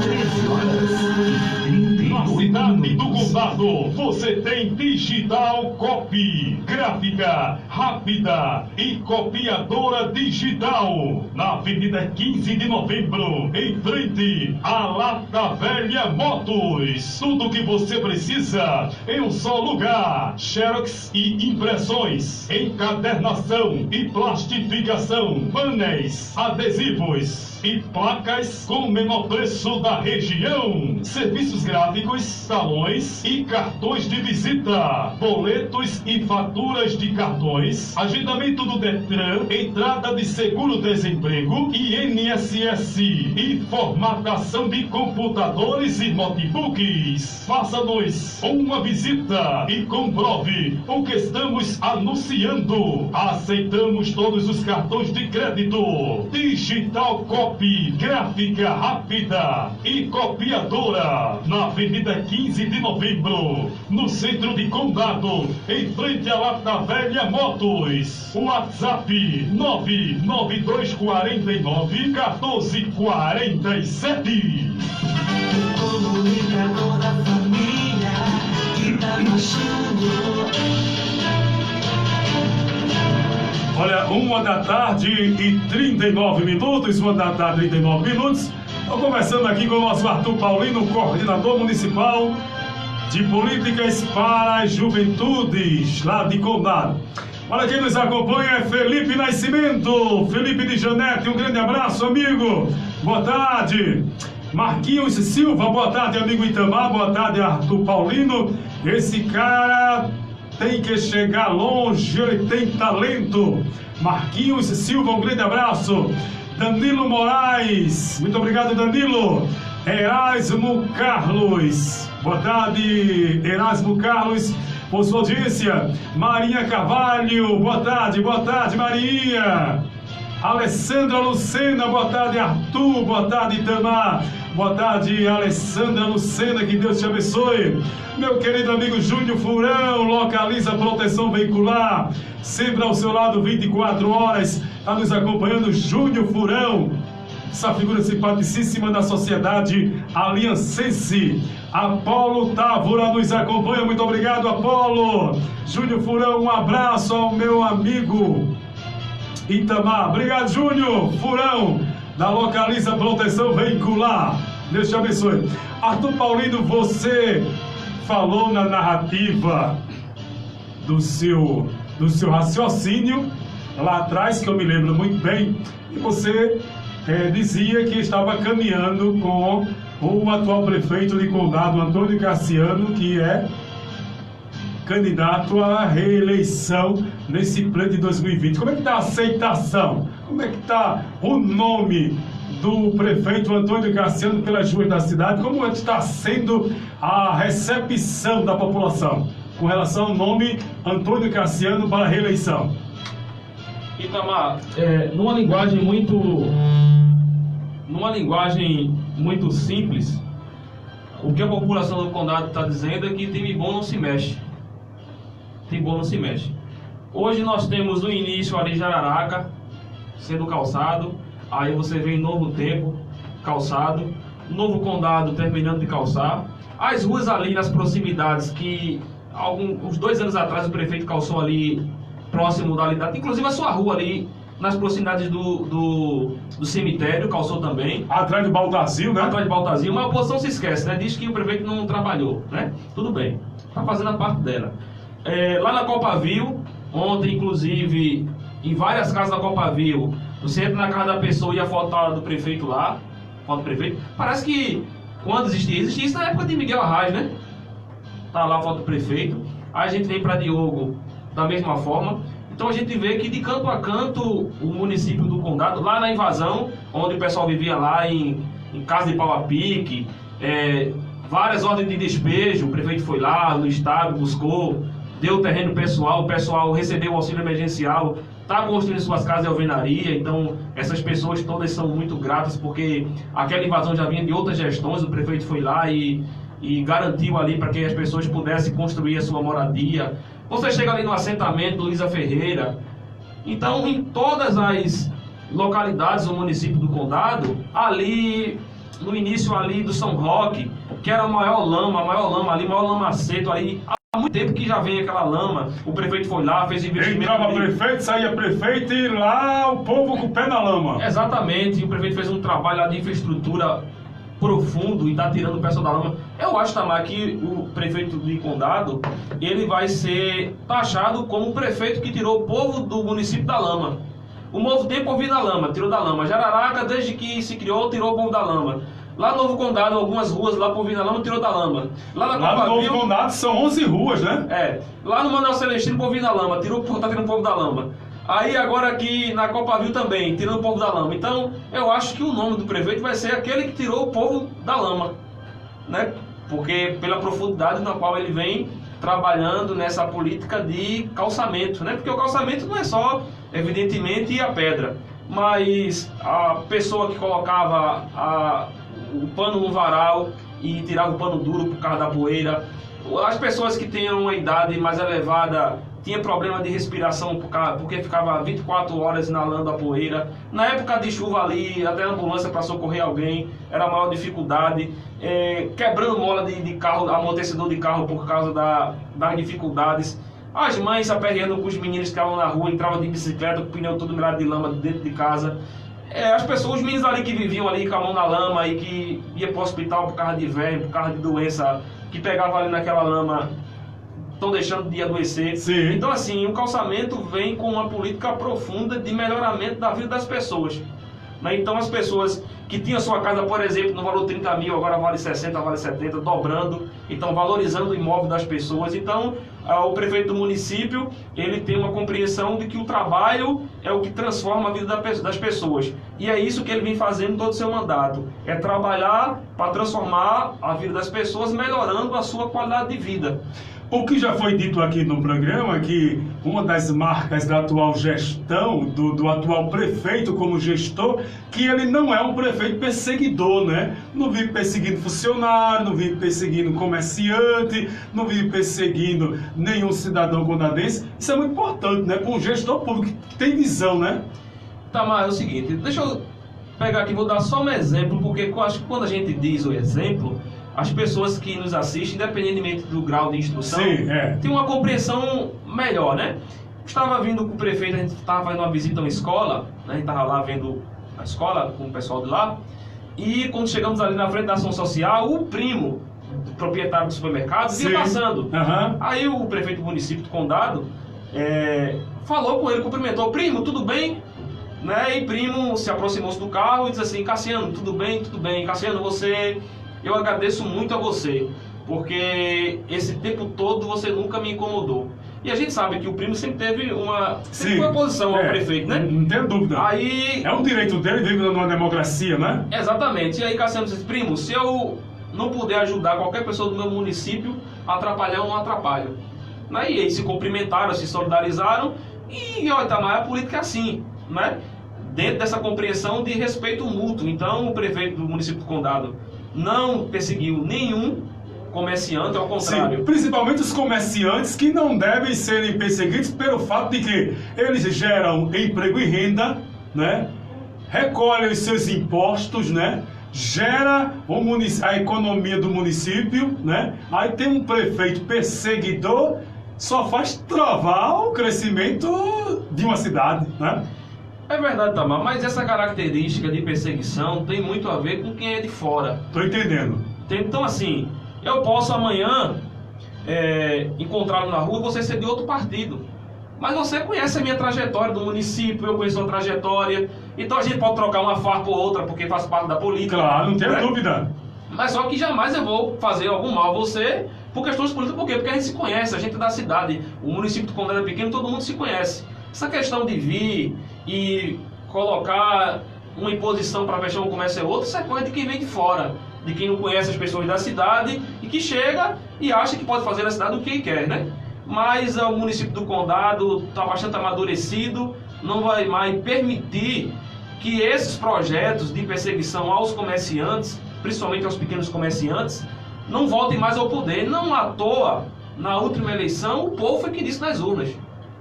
13h38. Na cidade do Condado, você tem Digital Copy, gráfica rápida e copiadora digital. Na Avenida 15 de Novembro, em frente à Lata Velha Motos. Tudo que você precisa em um só lugar. Xerox e impressões, encadernação e plastificação, painéis, adesivos e placas com o menor preço da região. Serviços gráficos, talões e cartões de visita, boletos e faturas de cartões, agendamento do Detran, entrada de seguro-desemprego e INSS e formatação de computadores e notebooks. Faça-nos uma visita e comprove o que estamos anunciando. Aceitamos todos os cartões de crédito. Digital Copy, gráfica rápida e copiadora. Na Avenida 15 de Novembro, no centro de Condado, em frente à Lata Velha Motos. WhatsApp 99249-1447. Comunicador da Família, Itamar Júnior. Olha, 1h39, 1h39. Estou conversando aqui com o nosso Arthur Paulino, coordenador municipal de políticas para as juventudes lá de Condado. Olha, quem nos acompanha é Felipe Nascimento, Felipe de Janete, um grande abraço, amigo. Boa tarde. Marquinhos Silva, boa tarde, amigo Itamar, boa tarde, Arthur Paulino. Esse cara tem que chegar longe, ele tem talento. Marquinhos Silva, um grande abraço. Danilo Moraes, muito obrigado, Danilo. Erasmo Carlos, boa tarde, Erasmo Carlos, por sua audiência. Marinha Carvalho, boa tarde, Marinha. Alessandra Lucena, boa tarde, Arthur, boa tarde, Itamar. Boa tarde, Alessandra Lucena, que Deus te abençoe. Meu querido amigo Júnior Furão, localiza proteção veicular, sempre ao seu lado 24 horas, está nos acompanhando Júnior Furão, essa figura simpaticíssima da sociedade aliancense. Apolo Távora nos acompanha, muito obrigado, Apolo. Júnior Furão, um abraço ao meu amigo Itamar. Obrigado, Júnior Furão, da Localiza Proteção Veicular. Deus te abençoe. Arthur Paulino, você falou na narrativa do seu raciocínio lá atrás, que eu me lembro muito bem, e você dizia que estava caminhando com o atual prefeito de Condado, Antônio Cassiano, que é candidato à reeleição nesse pleito de 2020. Como é que está a aceitação? Como é que está o nome do prefeito Antônio Cassiano pelas ruas da cidade? Como está sendo a recepção da população com relação ao nome Antônio Cassiano para a reeleição? Itamar, numa linguagem muito simples, o que a população do condado está dizendo é que time bom não se mexe. Time bom não se mexe. Hoje nós temos no início ali Jararaca sendo calçado, aí você vê em Novo Tempo calçado, Novo Condado terminando de calçar, as ruas ali nas proximidades que uns 2 anos atrás o prefeito calçou ali próximo da unidade, inclusive a sua rua ali nas proximidades do cemitério, calçou também. Atrás do Baltazil, né? Atrás do Baltazil, mas a oposição se esquece, né? Diz que o prefeito não trabalhou, né? Tudo bem, tá fazendo a parte dela. Lá na Copavil, ontem inclusive, em várias casas da Copavil, você entra na casa da pessoa e a foto tá do prefeito lá, foto do prefeito. Parece que quando existia isso na época de Miguel Arraes, né? Tá lá a foto do prefeito. Aí a gente vem para Diogo da mesma forma. Então a gente vê que de canto a canto o município do Condado, lá na Invasão, onde o pessoal vivia lá em casa de pau a pique, várias ordens de despejo, o prefeito foi lá no estado, buscou, deu terreno pessoal, o pessoal recebeu o auxílio emergencial, está construindo suas casas de alvenaria. Então essas pessoas todas são muito gratas, porque aquela invasão já vinha de outras gestões, o prefeito foi lá e garantiu ali para que as pessoas pudessem construir a sua moradia. Você chega ali no assentamento do Luísa Ferreira. Então, em todas as localidades do município do Condado, ali no início ali do São Roque, que era a maior lama ali, maior lamaceto ali. Há muito tempo que já vem aquela lama, o prefeito foi lá, fez investimento. Entrava prefeito, saía prefeito e lá o povo com o pé na lama. Exatamente, e o prefeito fez um trabalho lá de infraestrutura profundo e está tirando o pessoal da lama. Eu acho, Tamar, que o prefeito de Condado, ele vai ser taxado como o prefeito que tirou o povo do município da lama. O Novo Tempo ouviu da lama, tirou da lama. Jararaca, desde que se criou, tirou o povo da lama. Lá no Novo Condado, algumas ruas lá por vir da lama, tirou da lama. Lá no Novo Condado são 11 ruas, né? Lá no Manuel Celestino, por vir da lama, tá tirando o povo da lama. Aí agora aqui na Copavil também, tirando o povo da lama. Então, eu acho que o nome do prefeito vai ser aquele que tirou o povo da lama, né? Porque pela profundidade na qual ele vem trabalhando nessa política de calçamento, né? Porque o calçamento não é só, evidentemente, a pedra, mas a pessoa que colocava o pano no varal e tirava o pano duro por causa da poeira, as pessoas que tinham uma idade mais elevada tinha problema de respiração porque ficava 24 horas inalando a poeira. Na época de chuva ali, até a ambulância para socorrer alguém era a maior dificuldade. Quebrando mola de carro, amortecedor de carro por causa das dificuldades. As mães se aperreando com os meninos que estavam na rua, entravam de bicicleta com o pneu todo mirado de lama dentro de casa. As pessoas, os meninos ali que viviam ali com a mão na lama e que ia para o hospital por causa de velho, por causa de doença, que pegava ali naquela lama, estão deixando de adoecer. Sim. Então, assim, o calçamento vem com uma política profunda de melhoramento da vida das pessoas. Então, as pessoas que tinham sua casa, por exemplo, no valor 30 mil, agora vale 60, vale 70, dobrando. Então, valorizando o imóvel das pessoas. Então, o prefeito do município, ele tem uma compreensão de que o trabalho é o que transforma a vida das pessoas. E é isso que ele vem fazendo todo o seu mandato. É trabalhar para transformar a vida das pessoas, melhorando a sua qualidade de vida. O que já foi dito aqui no programa é que uma das marcas da atual gestão, do atual prefeito como gestor, que ele não é um prefeito perseguidor, né? Não vive perseguindo funcionário, não vive perseguindo comerciante, não vive perseguindo nenhum cidadão condadense. Isso é muito importante, né? Para um gestor público que tem visão, né? Tamar, é o seguinte, deixa eu pegar aqui, vou dar só um exemplo, porque eu acho que quando a gente diz o exemplo, as pessoas que nos assistem, independentemente do grau de instrução, têm uma compreensão melhor, né? Estava vindo com o prefeito, a gente estava fazendo uma visita a uma escola, né? A gente estava lá vendo a escola com o pessoal de lá, e quando chegamos ali na frente da ação social, o primo do proprietário do supermercado vinha passando. Uhum. Aí o prefeito do município do Condado falou com ele, cumprimentou: primo, tudo bem? Né? E primo se aproximou-se do carro e disse assim: Cassiano, tudo bem? Tudo bem. Cassiano, eu agradeço muito a você, porque esse tempo todo você nunca me incomodou. E a gente sabe que o primo sempre teve uma oposição ao prefeito, né? Não tem dúvida. Aí, é um direito dele, vive numa democracia, né? Exatamente. E aí Cassiano disse: primo, se eu não puder ajudar qualquer pessoa do meu município, atrapalhar, eu não atrapalho. Aí eles se cumprimentaram, se solidarizaram, e olha, Tamar, a política é assim, né? Dentro dessa compreensão de respeito mútuo. Então o prefeito do município do Condado não perseguiu nenhum comerciante, ao contrário. Sim, principalmente os comerciantes, que não devem serem perseguidos pelo fato de que eles geram emprego e renda, né? Recolhem os seus impostos, né? Gera a economia do município, né? Aí tem um prefeito perseguidor, só faz travar o crescimento de uma cidade, né? É verdade, Tamar, mas essa característica de perseguição tem muito a ver com quem é de fora. Tô entendendo. Então, assim, eu posso amanhã encontrá-lo na rua e você ser de outro partido. Mas você conhece a minha trajetória do município, eu conheço a trajetória. Então a gente pode trocar uma farpa ou outra porque faz parte da política. Claro, não tenho dúvida. Mas só que jamais eu vou fazer algum mal a você por questões políticas. Por quê? Porque a gente se conhece, a gente é da cidade. O município de Condado é pequeno, todo mundo se conhece. Essa questão de vir e colocar uma imposição para fechar um comércio é outra, isso é coisa de quem vem de fora, de quem não conhece as pessoas da cidade e que chega e acha que pode fazer na cidade o que quer, né? Mas o município do Condado está bastante amadurecido, não vai mais permitir que esses projetos de perseguição aos comerciantes, principalmente aos pequenos comerciantes, não voltem mais ao poder. Não à toa, na última eleição, o povo foi que disse nas urnas: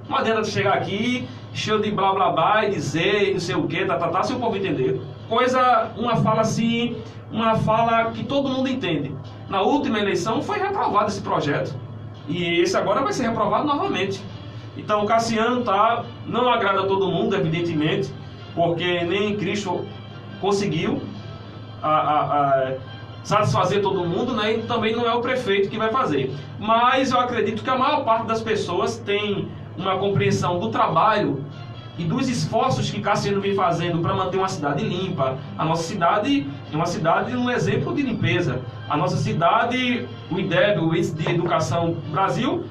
não adianta chegar aqui cheio de blá blá blá e dizer, não sei o que, se o povo entender. Uma fala assim, uma fala que todo mundo entende. Na última eleição foi reprovado esse projeto. E esse agora vai ser reprovado novamente. Então o Cassiano não agrada a todo mundo, evidentemente, porque nem Cristo conseguiu satisfazer todo mundo, né? E também não é o prefeito que vai fazer. Mas eu acredito que a maior parte das pessoas tem uma compreensão do trabalho e dos esforços que Cassiano vem fazendo para manter uma cidade limpa. A nossa cidade é uma cidade um exemplo de limpeza. A nossa cidade, o IDEB, o Índice de Educação do Brasil,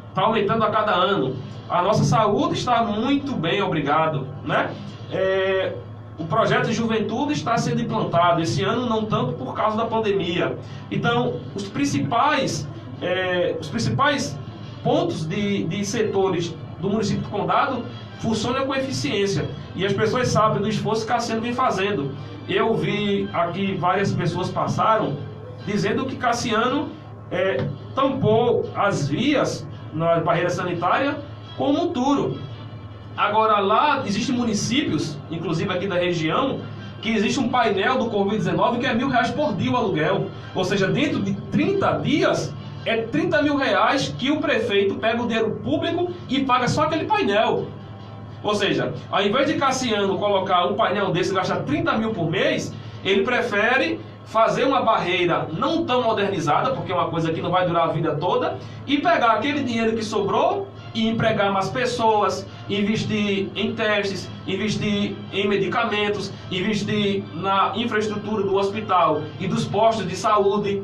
está aumentando a cada ano. A nossa saúde está muito bem, obrigado, né? O projeto de juventude está sendo implantado esse ano, não tanto por causa da pandemia. Então, os principais pontos de setores do município do Condado funcionam com eficiência. E as pessoas sabem do esforço que Cassiano vem fazendo. Eu vi aqui várias pessoas passaram dizendo que Cassiano tampou as vias na barreira sanitária com monturo. Agora lá existem municípios, inclusive aqui da região, que existe um painel do Covid-19 que é R$1.000 por dia o aluguel. Ou seja, dentro de 30 dias, é R$30 mil que o prefeito pega o dinheiro público e paga só aquele painel. Ou seja, ao invés de Cassiano colocar um painel desse e gastar 30 mil por mês, ele prefere fazer uma barreira não tão modernizada, porque é uma coisa que não vai durar a vida toda, e pegar aquele dinheiro que sobrou e empregar mais pessoas, investir em testes, investir em medicamentos, investir na infraestrutura do hospital e dos postos de saúde,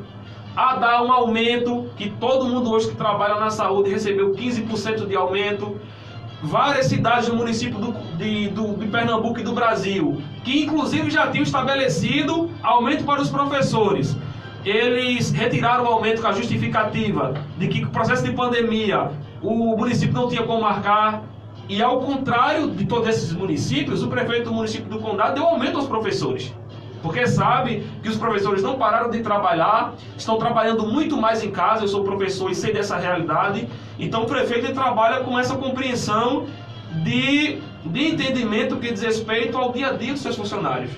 a dar um aumento, que todo mundo hoje que trabalha na saúde recebeu 15% de aumento. Várias cidades do município de Pernambuco e do Brasil, que inclusive já tinham estabelecido aumento para os professores. Eles retiraram o aumento com a justificativa de que, com o processo de pandemia, o município não tinha como marcar. E ao contrário de todos esses municípios, o prefeito do município do Condado deu aumento aos professores. Porque sabe que os professores não pararam de trabalhar, estão trabalhando muito mais em casa. Eu sou professor e sei dessa realidade. Então o prefeito trabalha com essa compreensão de entendimento que diz respeito ao dia a dia dos seus funcionários.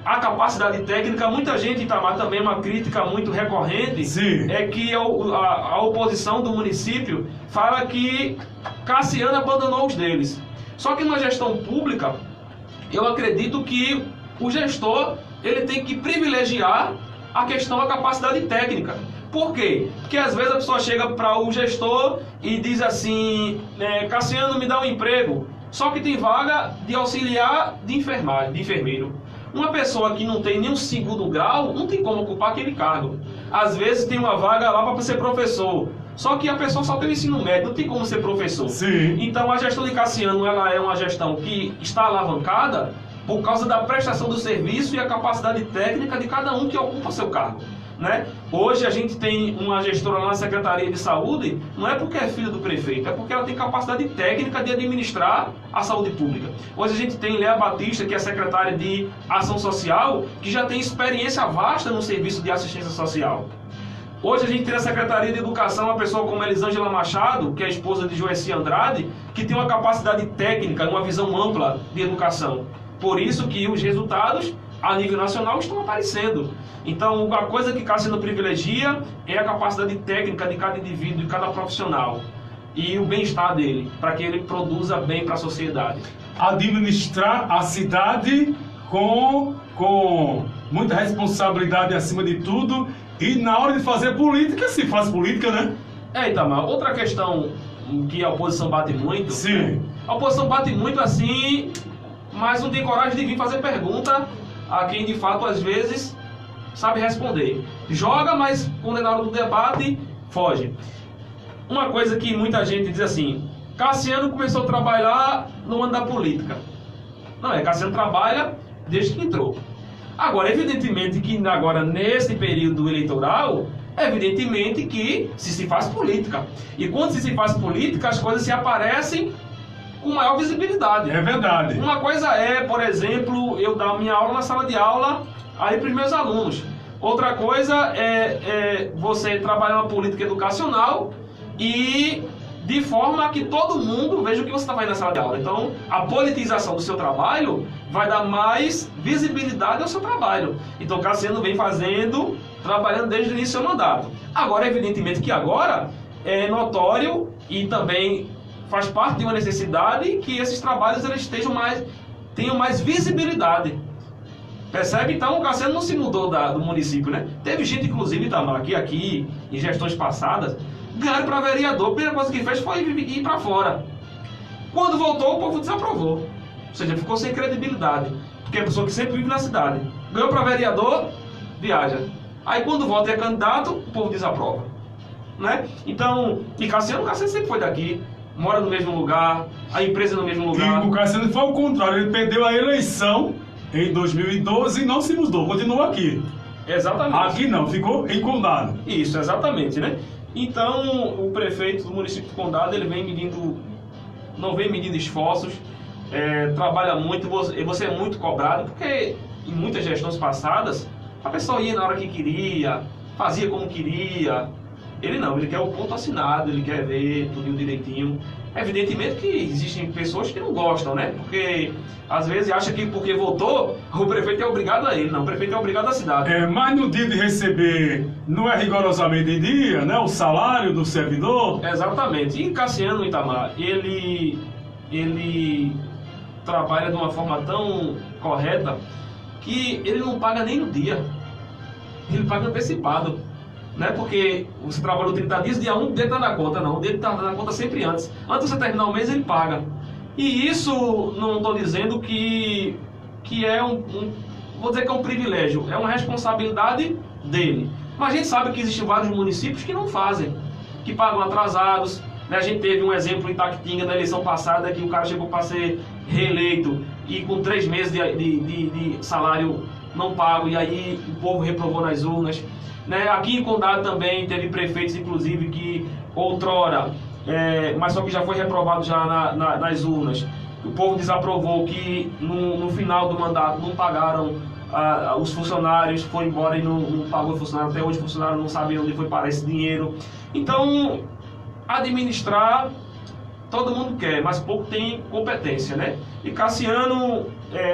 A capacidade técnica, muita gente, Itamar, também uma crítica muito recorrente. Sim. É que a oposição do município fala que Cassiano abandonou os deles. Só que na gestão pública, eu acredito que o gestor ele tem que privilegiar a questão da capacidade técnica. Por quê? Porque às vezes a pessoa chega para o gestor e diz assim, Cassiano, me dá um emprego. Só que tem vaga de auxiliar de enfermagem, de enfermeiro. Uma pessoa que não tem nenhum segundo grau, não tem como ocupar aquele cargo. Às vezes tem uma vaga lá para ser professor. Só que a pessoa só tem o ensino médio, não tem como ser professor. Sim. Então a gestão de Cassiano ela é uma gestão que está alavancada por causa da prestação do serviço e a capacidade técnica de cada um que ocupa seu cargo, né? Hoje a gente tem uma gestora lá na Secretaria de Saúde, não é porque é filha do prefeito, é porque ela tem capacidade técnica de administrar a saúde pública. Hoje a gente tem Léa Batista, que é secretária de Ação Social, que já tem experiência vasta no serviço de assistência social. Hoje a gente tem na Secretaria de Educação uma pessoa como Elisângela Machado, que é a esposa de Joeci Andrade, que tem uma capacidade técnica, uma visão ampla de educação. Por isso que os resultados a nível nacional estão aparecendo. Então, a coisa que Cassiano privilegia é a capacidade técnica de cada indivíduo, de cada profissional. E o bem-estar dele, para que ele produza bem para a sociedade. Administrar a cidade com muita responsabilidade acima de tudo. E na hora de fazer política, se faz política, né? Itamar, outra questão que a oposição bate muito. Sim. A oposição bate muito assim, mas não tem coragem de vir fazer pergunta a quem de fato às vezes sabe responder. Joga, mas quando é na hora do debate, foge. Uma coisa que muita gente diz assim, Cassiano começou a trabalhar no ano da política. Não, Cassiano trabalha desde que entrou. Agora, evidentemente que agora nesse período eleitoral, evidentemente que se faz política. E quando se faz política, as coisas se aparecem com maior visibilidade. É verdade. Uma coisa é, por exemplo, eu dar minha aula na sala de aula aí para os meus alunos. Outra coisa é você trabalhar uma política educacional e de forma que todo mundo veja o que você está fazendo na sala de aula. Então, a politização do seu trabalho vai dar mais visibilidade ao seu trabalho. Então, Cassiano vem trabalhando desde o início do seu mandato. Agora, evidentemente que agora é notório e também faz parte de uma necessidade que esses trabalhos eles tenham mais visibilidade. Percebe? Então, o Cassiano não se mudou do município, né? Teve gente, inclusive, Itamar, aqui em gestões passadas, ganharam para vereador. A primeira coisa que fez foi ir para fora. Quando voltou, o povo desaprovou. Ou seja, ficou sem credibilidade. Porque é a pessoa que sempre vive na cidade. Ganhou para vereador, viaja. Aí, quando volta e é candidato, o povo desaprova. Né? Então, e Cassiano sempre foi daqui. Mora no mesmo lugar, a empresa no mesmo lugar. E o Cassiano foi ao contrário, ele perdeu a eleição em 2012 e não se mudou, continua aqui. Exatamente. Aqui não, ficou em Condado. Isso, exatamente, né? Então, o prefeito do município de Condado, ele não vem medindo esforços, trabalha muito, você é muito cobrado, porque em muitas gestões passadas, a pessoa ia na hora que queria, fazia como queria. Ele não, ele quer o ponto assinado, ele quer ver tudo direitinho. Evidentemente que existem pessoas que não gostam, né? Porque às vezes acha que porque votou, o prefeito é obrigado a ele. Não, o prefeito é obrigado à cidade. Mas no dia de receber, não é rigorosamente em dia, né? O salário do servidor. Exatamente. E Cassiano Itamar, ele trabalha de uma forma tão correta que ele não paga nem no dia. Ele paga antecipado. Né? Porque você trabalhou 30 dias, dia 1 o dele está na conta, não. O dele está na conta sempre antes. Antes de você terminar o mês, ele paga. E isso não estou dizendo que é vou dizer que é um privilégio, é uma responsabilidade dele. Mas a gente sabe que existem vários municípios que não fazem, que pagam atrasados. Né? A gente teve um exemplo em Itaquitinga na eleição passada, que o cara chegou para ser reeleito e com 3 meses de salário não pago, e aí o povo reprovou nas urnas. Né? Aqui em Condado também teve prefeitos, inclusive, que outrora, mas só que já foi reprovado já nas urnas. O povo desaprovou, que no final do mandato não pagaram os funcionários, foi embora e não pagou o funcionário. Até hoje o funcionário não sabe onde foi parar esse dinheiro. Então, administrar todo mundo quer, mas pouco tem competência, né? E Cassiano,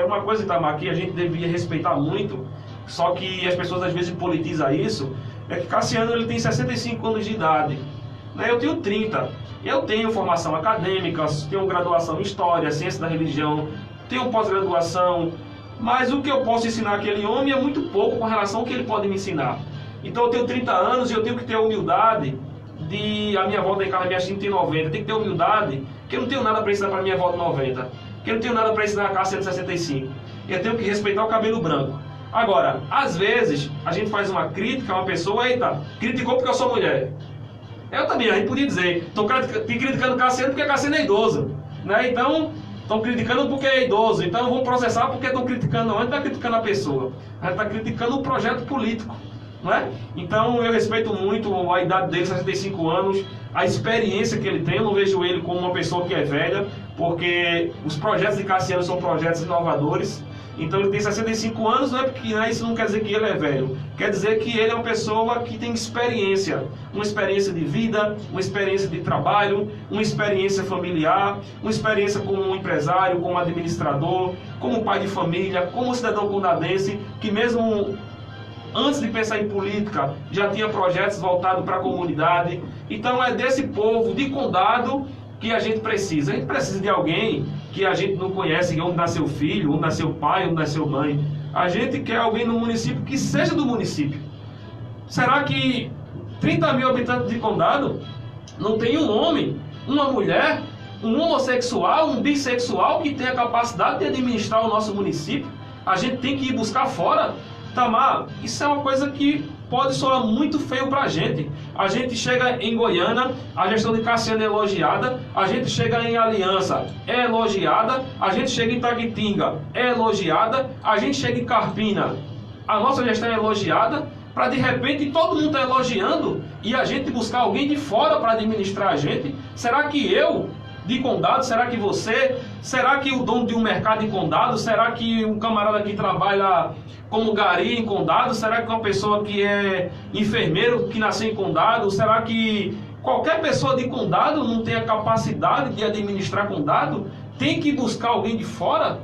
uma coisa, Itamar, que a gente devia respeitar muito, só que as pessoas às vezes politizam isso, é que Cassiano ele tem 65 anos de idade, né? Eu tenho 30, eu tenho formação acadêmica, tenho graduação em História, Ciência da Religião, tenho pós-graduação, mas o que eu posso ensinar aquele homem é muito pouco com relação ao que ele pode me ensinar. Então eu tenho 30 anos e eu tenho que ter a humildade a minha avó da casa, minha tem 90, tem que ter humildade, que eu não tenho nada para ensinar para minha avó de 90, que eu não tenho nada para ensinar a Cassiano de 65, eu tenho que respeitar o cabelo branco. Agora, às vezes, a gente faz uma crítica a uma pessoa, eita, criticou porque eu sou mulher. Eu também, a gente podia dizer, estou criticando Cassiano porque Cassiano é idoso, né? Então, estão criticando porque é idoso, então vão processar porque estão criticando, não, a gente está criticando a pessoa, a gente está criticando o projeto político, não é? Então, eu respeito muito a idade dele, 65 anos, a experiência que ele tem, eu não vejo ele como uma pessoa que é velha, porque os projetos de Cassiano são projetos inovadores. Então ele tem 65 anos, não é porque isso não quer dizer que ele é velho. Quer dizer que ele é uma pessoa que tem experiência. Uma experiência de vida, uma experiência de trabalho, uma experiência familiar, uma experiência como um empresário, como administrador, como pai de família, como cidadão condadense, que mesmo antes de pensar em política, já tinha projetos voltados para a comunidade. Então é desse povo de Condado que a gente precisa. A gente precisa de alguém que a gente não conhece, onde nasceu filho, onde nasceu pai, onde nasceu mãe. A gente quer alguém no município que seja do município. Será que 30 mil habitantes de Condado não tem um homem, uma mulher, um homossexual, um bissexual que tenha capacidade de administrar o nosso município? A gente tem que ir buscar fora. Tamar, isso é uma coisa que pode soar muito feio pra gente. A gente chega em Goiânia, a gestão de Cassiano é elogiada, a gente chega em Aliança, é elogiada, a gente chega em Itaquitinga, é elogiada, a gente chega em Carpina, a nossa gestão é elogiada, para de repente todo mundo tá elogiando e a gente buscar alguém de fora para administrar a gente. Será que eu, de Condado, será que você, será que o dono de um mercado em Condado, será que um camarada que trabalha como gari em Condado, será que uma pessoa que é enfermeiro que nasceu em Condado, será que Qualquer pessoa de condado não tem a capacidade de administrar condado, tem que buscar alguém de fora,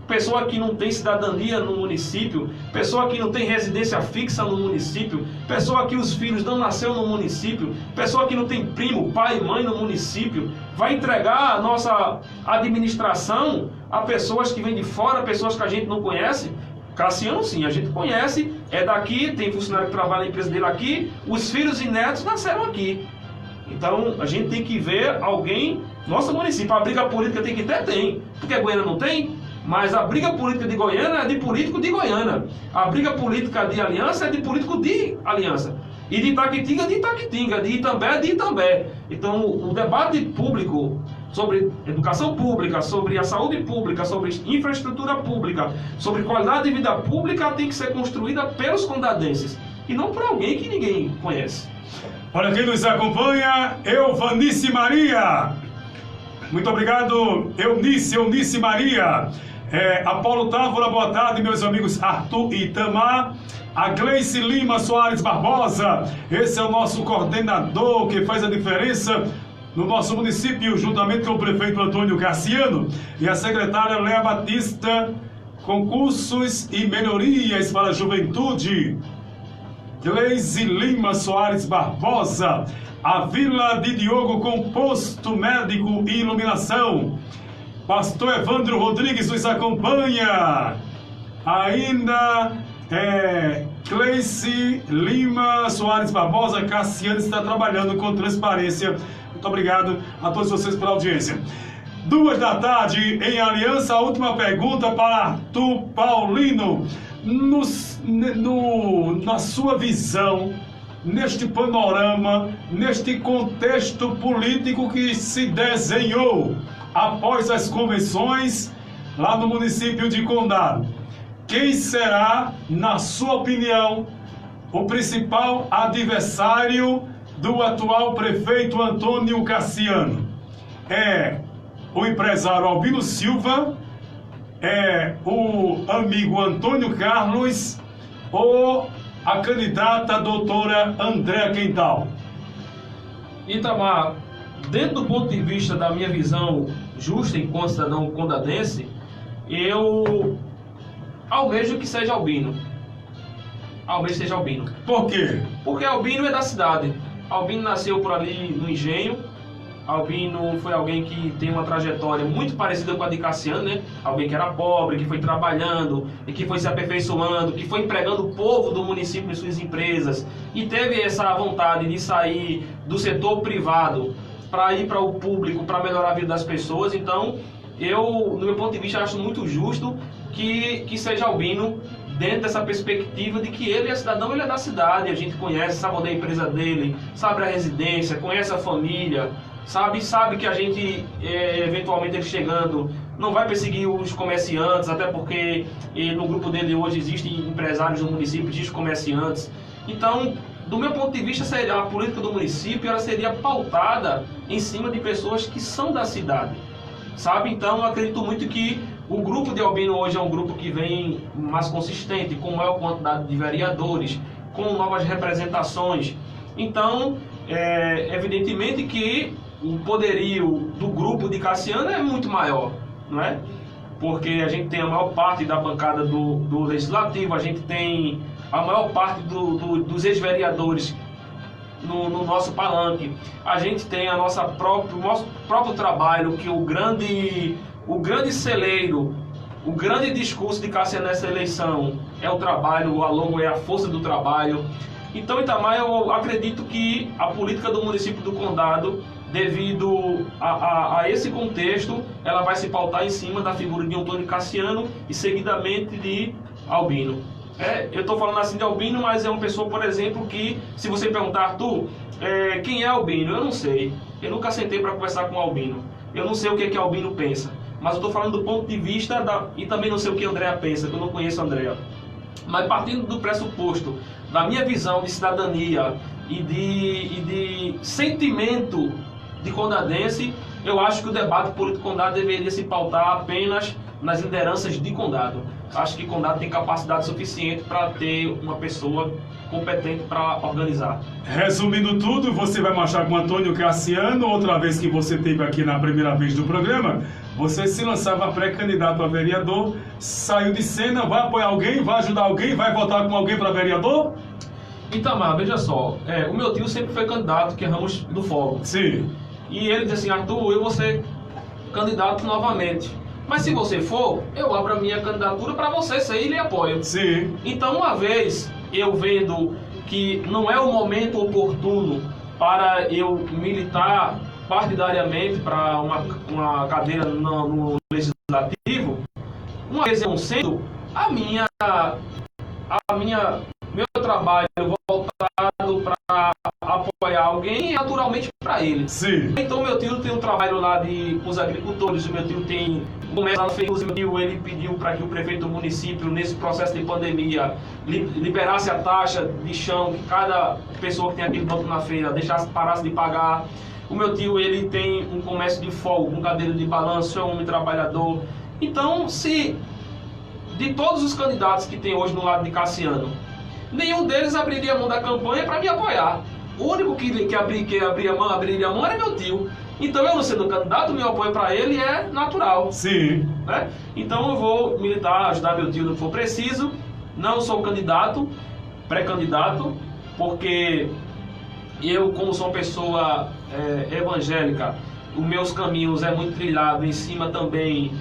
pessoa que não tem cidadania no município, pessoa que não tem residência fixa no município, pessoa que os filhos não nasceram no município, pessoa que não tem primo, pai e mãe no município, vai entregar a nossa administração a pessoas que vêm de fora, pessoas que a gente não conhece. Cassiano, sim, a gente conhece, é daqui, tem funcionário que trabalha na empresa dele aqui, os filhos e netos nasceram aqui. Então, a gente tem que ver alguém, nosso município, a briga política tem que ter? Tem, porque Goiânia não tem, mas a briga política de Goiânia é de político de Goiânia, a briga política de aliança é de político de aliança, e de Itaquitinga, de Itaquitinga, de Itambé, de Itambé. Então, o debate público sobre educação pública, sobre a saúde pública, sobre infraestrutura pública, sobre qualidade de vida pública tem que ser construída pelos condadenses, e não por alguém que ninguém conhece. Olha quem nos acompanha, Euvanice Maria. Muito obrigado, Eunice Maria. Apolo Távora, boa tarde, meus amigos Arthur e Itamar. A Gleice Lima Soares Barbosa, esse é o nosso coordenador que faz a diferença no nosso município, juntamente com o prefeito Antônio Cassiano e a secretária Léa Batista, concursos e melhorias para a juventude. Gleice Lima Soares Barbosa, a Vila de Diogo com posto médico e iluminação. Pastor Evandro Rodrigues nos acompanha. Ainda Gleice Lima Soares Barbosa, Cassiano está trabalhando com transparência. Muito obrigado a todos vocês pela audiência. 2 da tarde, em Aliança, a última pergunta para Arthur Paulino. Na sua visão, neste panorama, neste contexto político que se desenhou após as convenções lá no município de Condado, quem será, na sua opinião, o principal adversário do atual prefeito Antônio Cassiano? É o empresário Albino Silva, é o amigo Antônio Carlos ou a candidata doutora Andréa Quental? Itamar, dentro do ponto de vista da minha visão justa enquanto cidadão condadense, eu almejo que seja Albino. Almejo que seja Albino. Por quê? Porque Albino é da cidade. Albino nasceu por ali no Engenho. Albino foi alguém que tem uma trajetória muito parecida com a de Cassiano, né? Alguém que era pobre, que foi trabalhando e que foi se aperfeiçoando, que foi empregando o povo do município em suas empresas e teve essa vontade de sair do setor privado para ir para o público, para melhorar a vida das pessoas. Então, eu, no meu ponto de vista, acho muito justo que seja Albino, dentro dessa perspectiva de que ele é cidadão, ele é da cidade, a gente conhece, sabe onde é a empresa dele, sabe a residência, conhece a família, sabe que a gente, eventualmente ele chegando, não vai perseguir os comerciantes, até porque no grupo dele hoje existem empresários do município, existem comerciantes. Então, do meu ponto de vista, a política do município ela seria pautada em cima de pessoas que são da cidade, sabe? Então, eu acredito muito que o grupo de Albino hoje é um grupo que vem mais consistente, com maior quantidade de vereadores, com novas representações. Então, evidentemente que o poderio do grupo de Cassiano é muito maior, não é? Porque a gente tem a maior parte da bancada do Legislativo, a gente tem a maior parte dos ex-vereadores no nosso palanque, a gente tem o nosso próprio trabalho, que o grande celeiro, o grande discurso de Cassiano nessa eleição é o trabalho, a logo é a força do trabalho. Então, Itamar, eu acredito que a política do município do Condado, devido a esse contexto, ela vai se pautar em cima da figura de Antônio Cassiano e seguidamente de Albino. Eu estou falando assim de Albino, mas é uma pessoa, por exemplo, que, se você perguntar, Arthur, quem é Albino? Eu não sei. Eu nunca sentei para conversar com Albino. Eu não sei o que Albino pensa. Mas eu estou falando do ponto de vista e também não sei o que Andréa pensa, que eu não conheço a Andréa. Mas partindo do pressuposto da minha visão de cidadania e de sentimento de condadense, eu acho que o debate político condado deveria se pautar apenas nas lideranças de condado. acho que Condado tem capacidade suficiente para ter uma pessoa competente para organizar. Resumindo tudo, você vai marchar com Antônio Cassiano, outra vez que você teve aqui na primeira vez do programa, você se lançava pré-candidato a vereador, saiu de cena, vai apoiar alguém, vai ajudar alguém, vai votar com alguém para vereador? Itamar, veja só, o meu tio sempre foi candidato, que é Ramos do Fogo. Sim. E ele disse assim, Arthur, eu vou ser candidato novamente. Mas se você for, eu abro a minha candidatura para você ser e lhe apoio. Sim. Então, uma vez eu vendo que não é o momento oportuno para eu militar partidariamente para uma cadeira no Legislativo, uma vez eu não sendo, meu trabalho voltado para apoiar alguém é naturalmente para ele. Sim. Então meu tio tem um trabalho lá com os agricultores, o meu tio tem começa lá no Feijão, meu tio ele pediu para que o prefeito do município, nesse processo de pandemia, liberasse a taxa de chão que cada pessoa que tem aquele banco na feira parasse de pagar. O meu tio ele tem um comércio de folga, com cadeira de balanço, é um homem trabalhador. Então, se de todos os candidatos que tem hoje no lado de Cassiano, nenhum deles abriria a mão da campanha para me apoiar. O único que abriria a mão era meu tio. Então, eu não sendo candidato, meu apoio para ele é natural. Sim. Né? Então, eu vou militar, ajudar meu tio no que for preciso. Não sou candidato, pré-candidato, porque eu, como sou uma pessoa evangélica, os meus caminhos é muito trilhado em cima também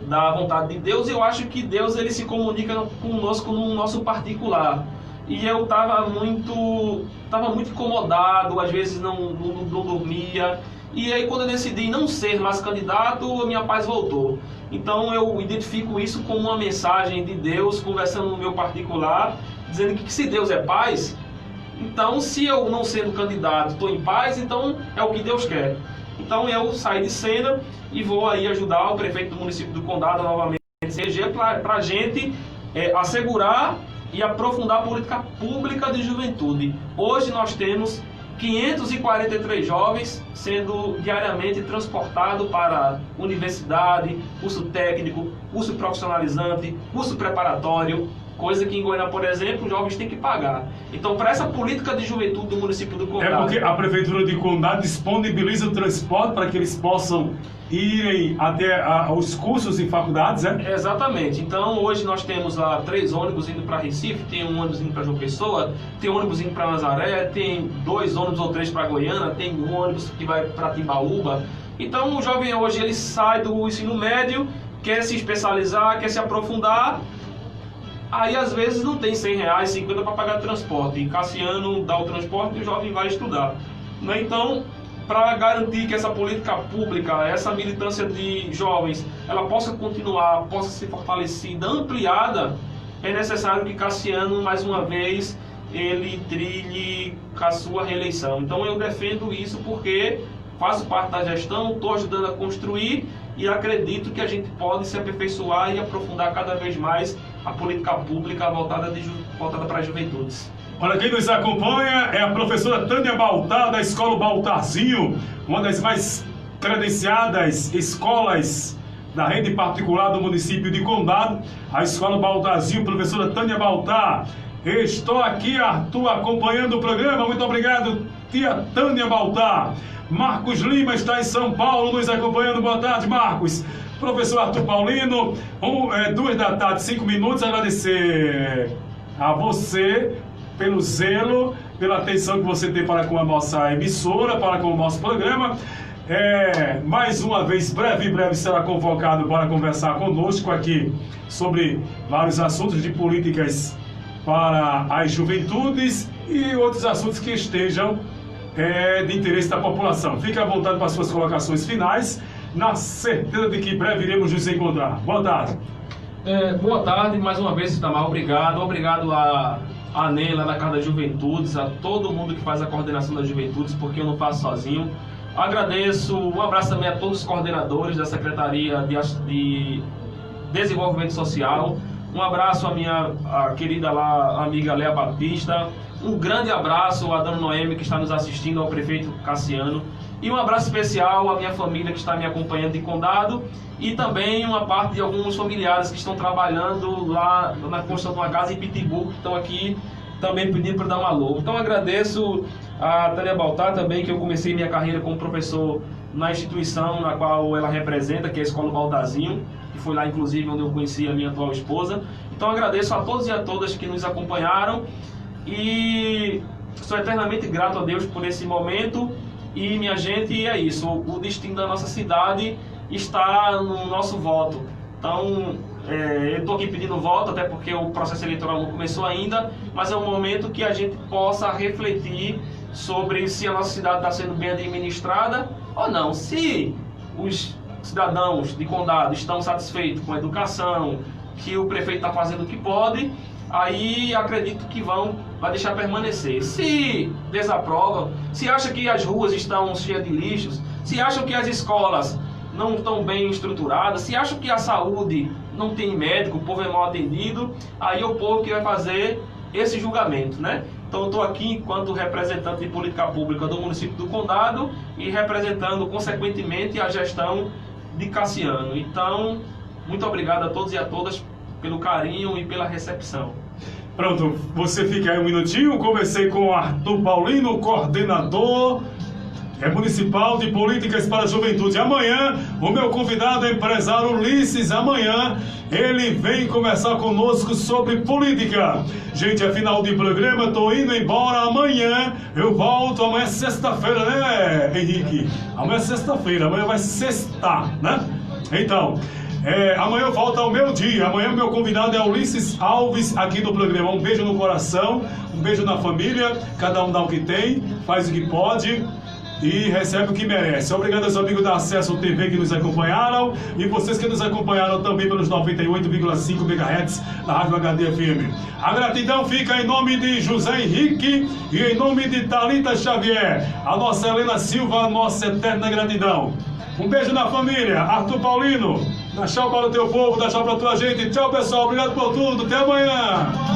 da vontade de Deus. Eu acho que Deus ele se comunica conosco no nosso particular. E eu estava muito incomodado, às vezes não dormia. E aí quando eu decidi não ser mais candidato, a minha paz voltou. Então eu identifico isso como uma mensagem de Deus, conversando no meu particular, dizendo que se Deus é paz, então se eu não sendo candidato estou em paz, então é o que Deus quer. Então eu saí de cena e vou aí ajudar o prefeito do município do Condado novamente para a gente assegurar e aprofundar a política pública de juventude. Hoje nós temos 543 jovens sendo diariamente transportados para universidade, curso técnico, curso profissionalizante, curso preparatório, coisa que em Goiânia, por exemplo, os jovens têm que pagar. Então, para essa política de juventude do município do Condado... É porque a Prefeitura de Condado disponibiliza o transporte para que eles possam irem até os cursos e faculdades, né? Exatamente. Então, hoje nós temos lá 3 ônibus indo para Recife, tem um ônibus indo para João Pessoa, tem um ônibus indo para Nazaré, tem 2 ônibus ou 3 para Goiânia, tem um ônibus que vai para Timbaúba. Então, o jovem hoje ele sai do ensino médio, quer se especializar, quer se aprofundar, aí às vezes não tem R$100, 50 para pagar transporte. E Cassiano dá o transporte e o jovem vai estudar. Então, para garantir que essa política pública, essa militância de jovens, ela possa continuar, possa ser fortalecida, ampliada, é necessário que Cassiano, mais uma vez, ele trilhe com a sua reeleição. Então eu defendo isso porque faço parte da gestão, estou ajudando a construir e acredito que a gente pode se aperfeiçoar e aprofundar cada vez mais a política pública voltada para as juventudes. Olha, quem nos acompanha é a professora Tânia Baltar, da Escola Baltarzinho, uma das mais credenciadas escolas da rede particular do município de Condado. A Escola Baltarzinho, professora Tânia Baltar. Estou aqui, Arthur, acompanhando o programa. Muito obrigado, tia Tânia Baltar. Marcos Lima está em São Paulo nos acompanhando. Boa tarde, Marcos. Professor Arthur Paulino, 2 da tarde, 5 minutos. Agradecer a você pelo zelo, pela atenção que você tem para com a nossa emissora, para com o nosso programa. Mais uma vez, breve será convocado para conversar conosco aqui sobre vários assuntos de políticas para as juventudes e outros assuntos que estejam de interesse da população. Fique à vontade para as suas colocações finais, na certeza de que breve iremos nos encontrar. Boa tarde. Boa tarde, mais uma vez, Itamar, obrigado. Obrigado a NEM lá da Casa das Juventudes, a todo mundo que faz a coordenação das juventudes, porque eu não faço sozinho. Agradeço, um abraço também a todos os coordenadores da Secretaria de Desenvolvimento Social. Um abraço à minha querida lá, amiga Léa Batista. Um grande abraço a Dona Noemi, que está nos assistindo, ao prefeito Cassiano. E um abraço especial à minha família que está me acompanhando de Condado e também uma parte de alguns familiares que estão trabalhando lá na construção de uma casa em Pittsburgh, que estão aqui também pedindo para dar um alô. Então agradeço a Tânia Baltar também, que eu comecei minha carreira como professor na instituição na qual ela representa, que é a Escola Baltarzinho, que foi lá inclusive onde eu conheci a minha atual esposa. Então agradeço a todos e a todas que nos acompanharam e sou eternamente grato a Deus por esse momento. E minha gente, é isso, o destino da nossa cidade está no nosso voto. Então eu estou aqui pedindo voto, até porque o processo eleitoral não começou ainda, mas é um momento que a gente possa refletir sobre se a nossa cidade está sendo bem administrada ou não. Se os cidadãos de Condado estão satisfeitos com a educação, que o prefeito está fazendo o que pode, aí acredito que vai deixar permanecer. Se desaprovam, se acham que as ruas estão cheias de lixos, se acham que as escolas não estão bem estruturadas, se acham que a saúde não tem médico, o povo é mal atendido, aí é o povo que vai fazer esse julgamento, né? Então eu estou aqui enquanto representante de política pública do município do Condado e representando consequentemente a gestão de Cassiano. Então, muito obrigado a todos e a todas pelo carinho e pela recepção. Pronto, você fica aí um minutinho. Comecei com o Arthur Paulino, coordenador municipal de políticas para a juventude. Amanhã, o meu convidado é o empresário Ulisses. Amanhã, ele vem conversar conosco sobre política. Gente, é final de programa, tô indo embora. Amanhã eu volto. Amanhã é sexta-feira, né, Henrique? Amanhã é sexta-feira, amanhã vai sextar, né? Então, amanhã eu volto ao meu dia. Amanhã o meu convidado é Ulisses Alves, aqui do programa. Um beijo no coração, um beijo na família. Cada um dá o que tem, faz o que pode e recebe o que merece. Obrigado aos amigos da Acesso TV que nos acompanharam e vocês que nos acompanharam também pelos 98,5 MHz da Rádio HD FM. A gratidão fica em nome de José Henrique e em nome de Thalita Xavier, a nossa Helena Silva, a nossa eterna gratidão. Um beijo na família. Arthur Paulino, dá tchau para o teu povo, dá tchau para a tua gente. Tchau, pessoal, obrigado por tudo, até amanhã.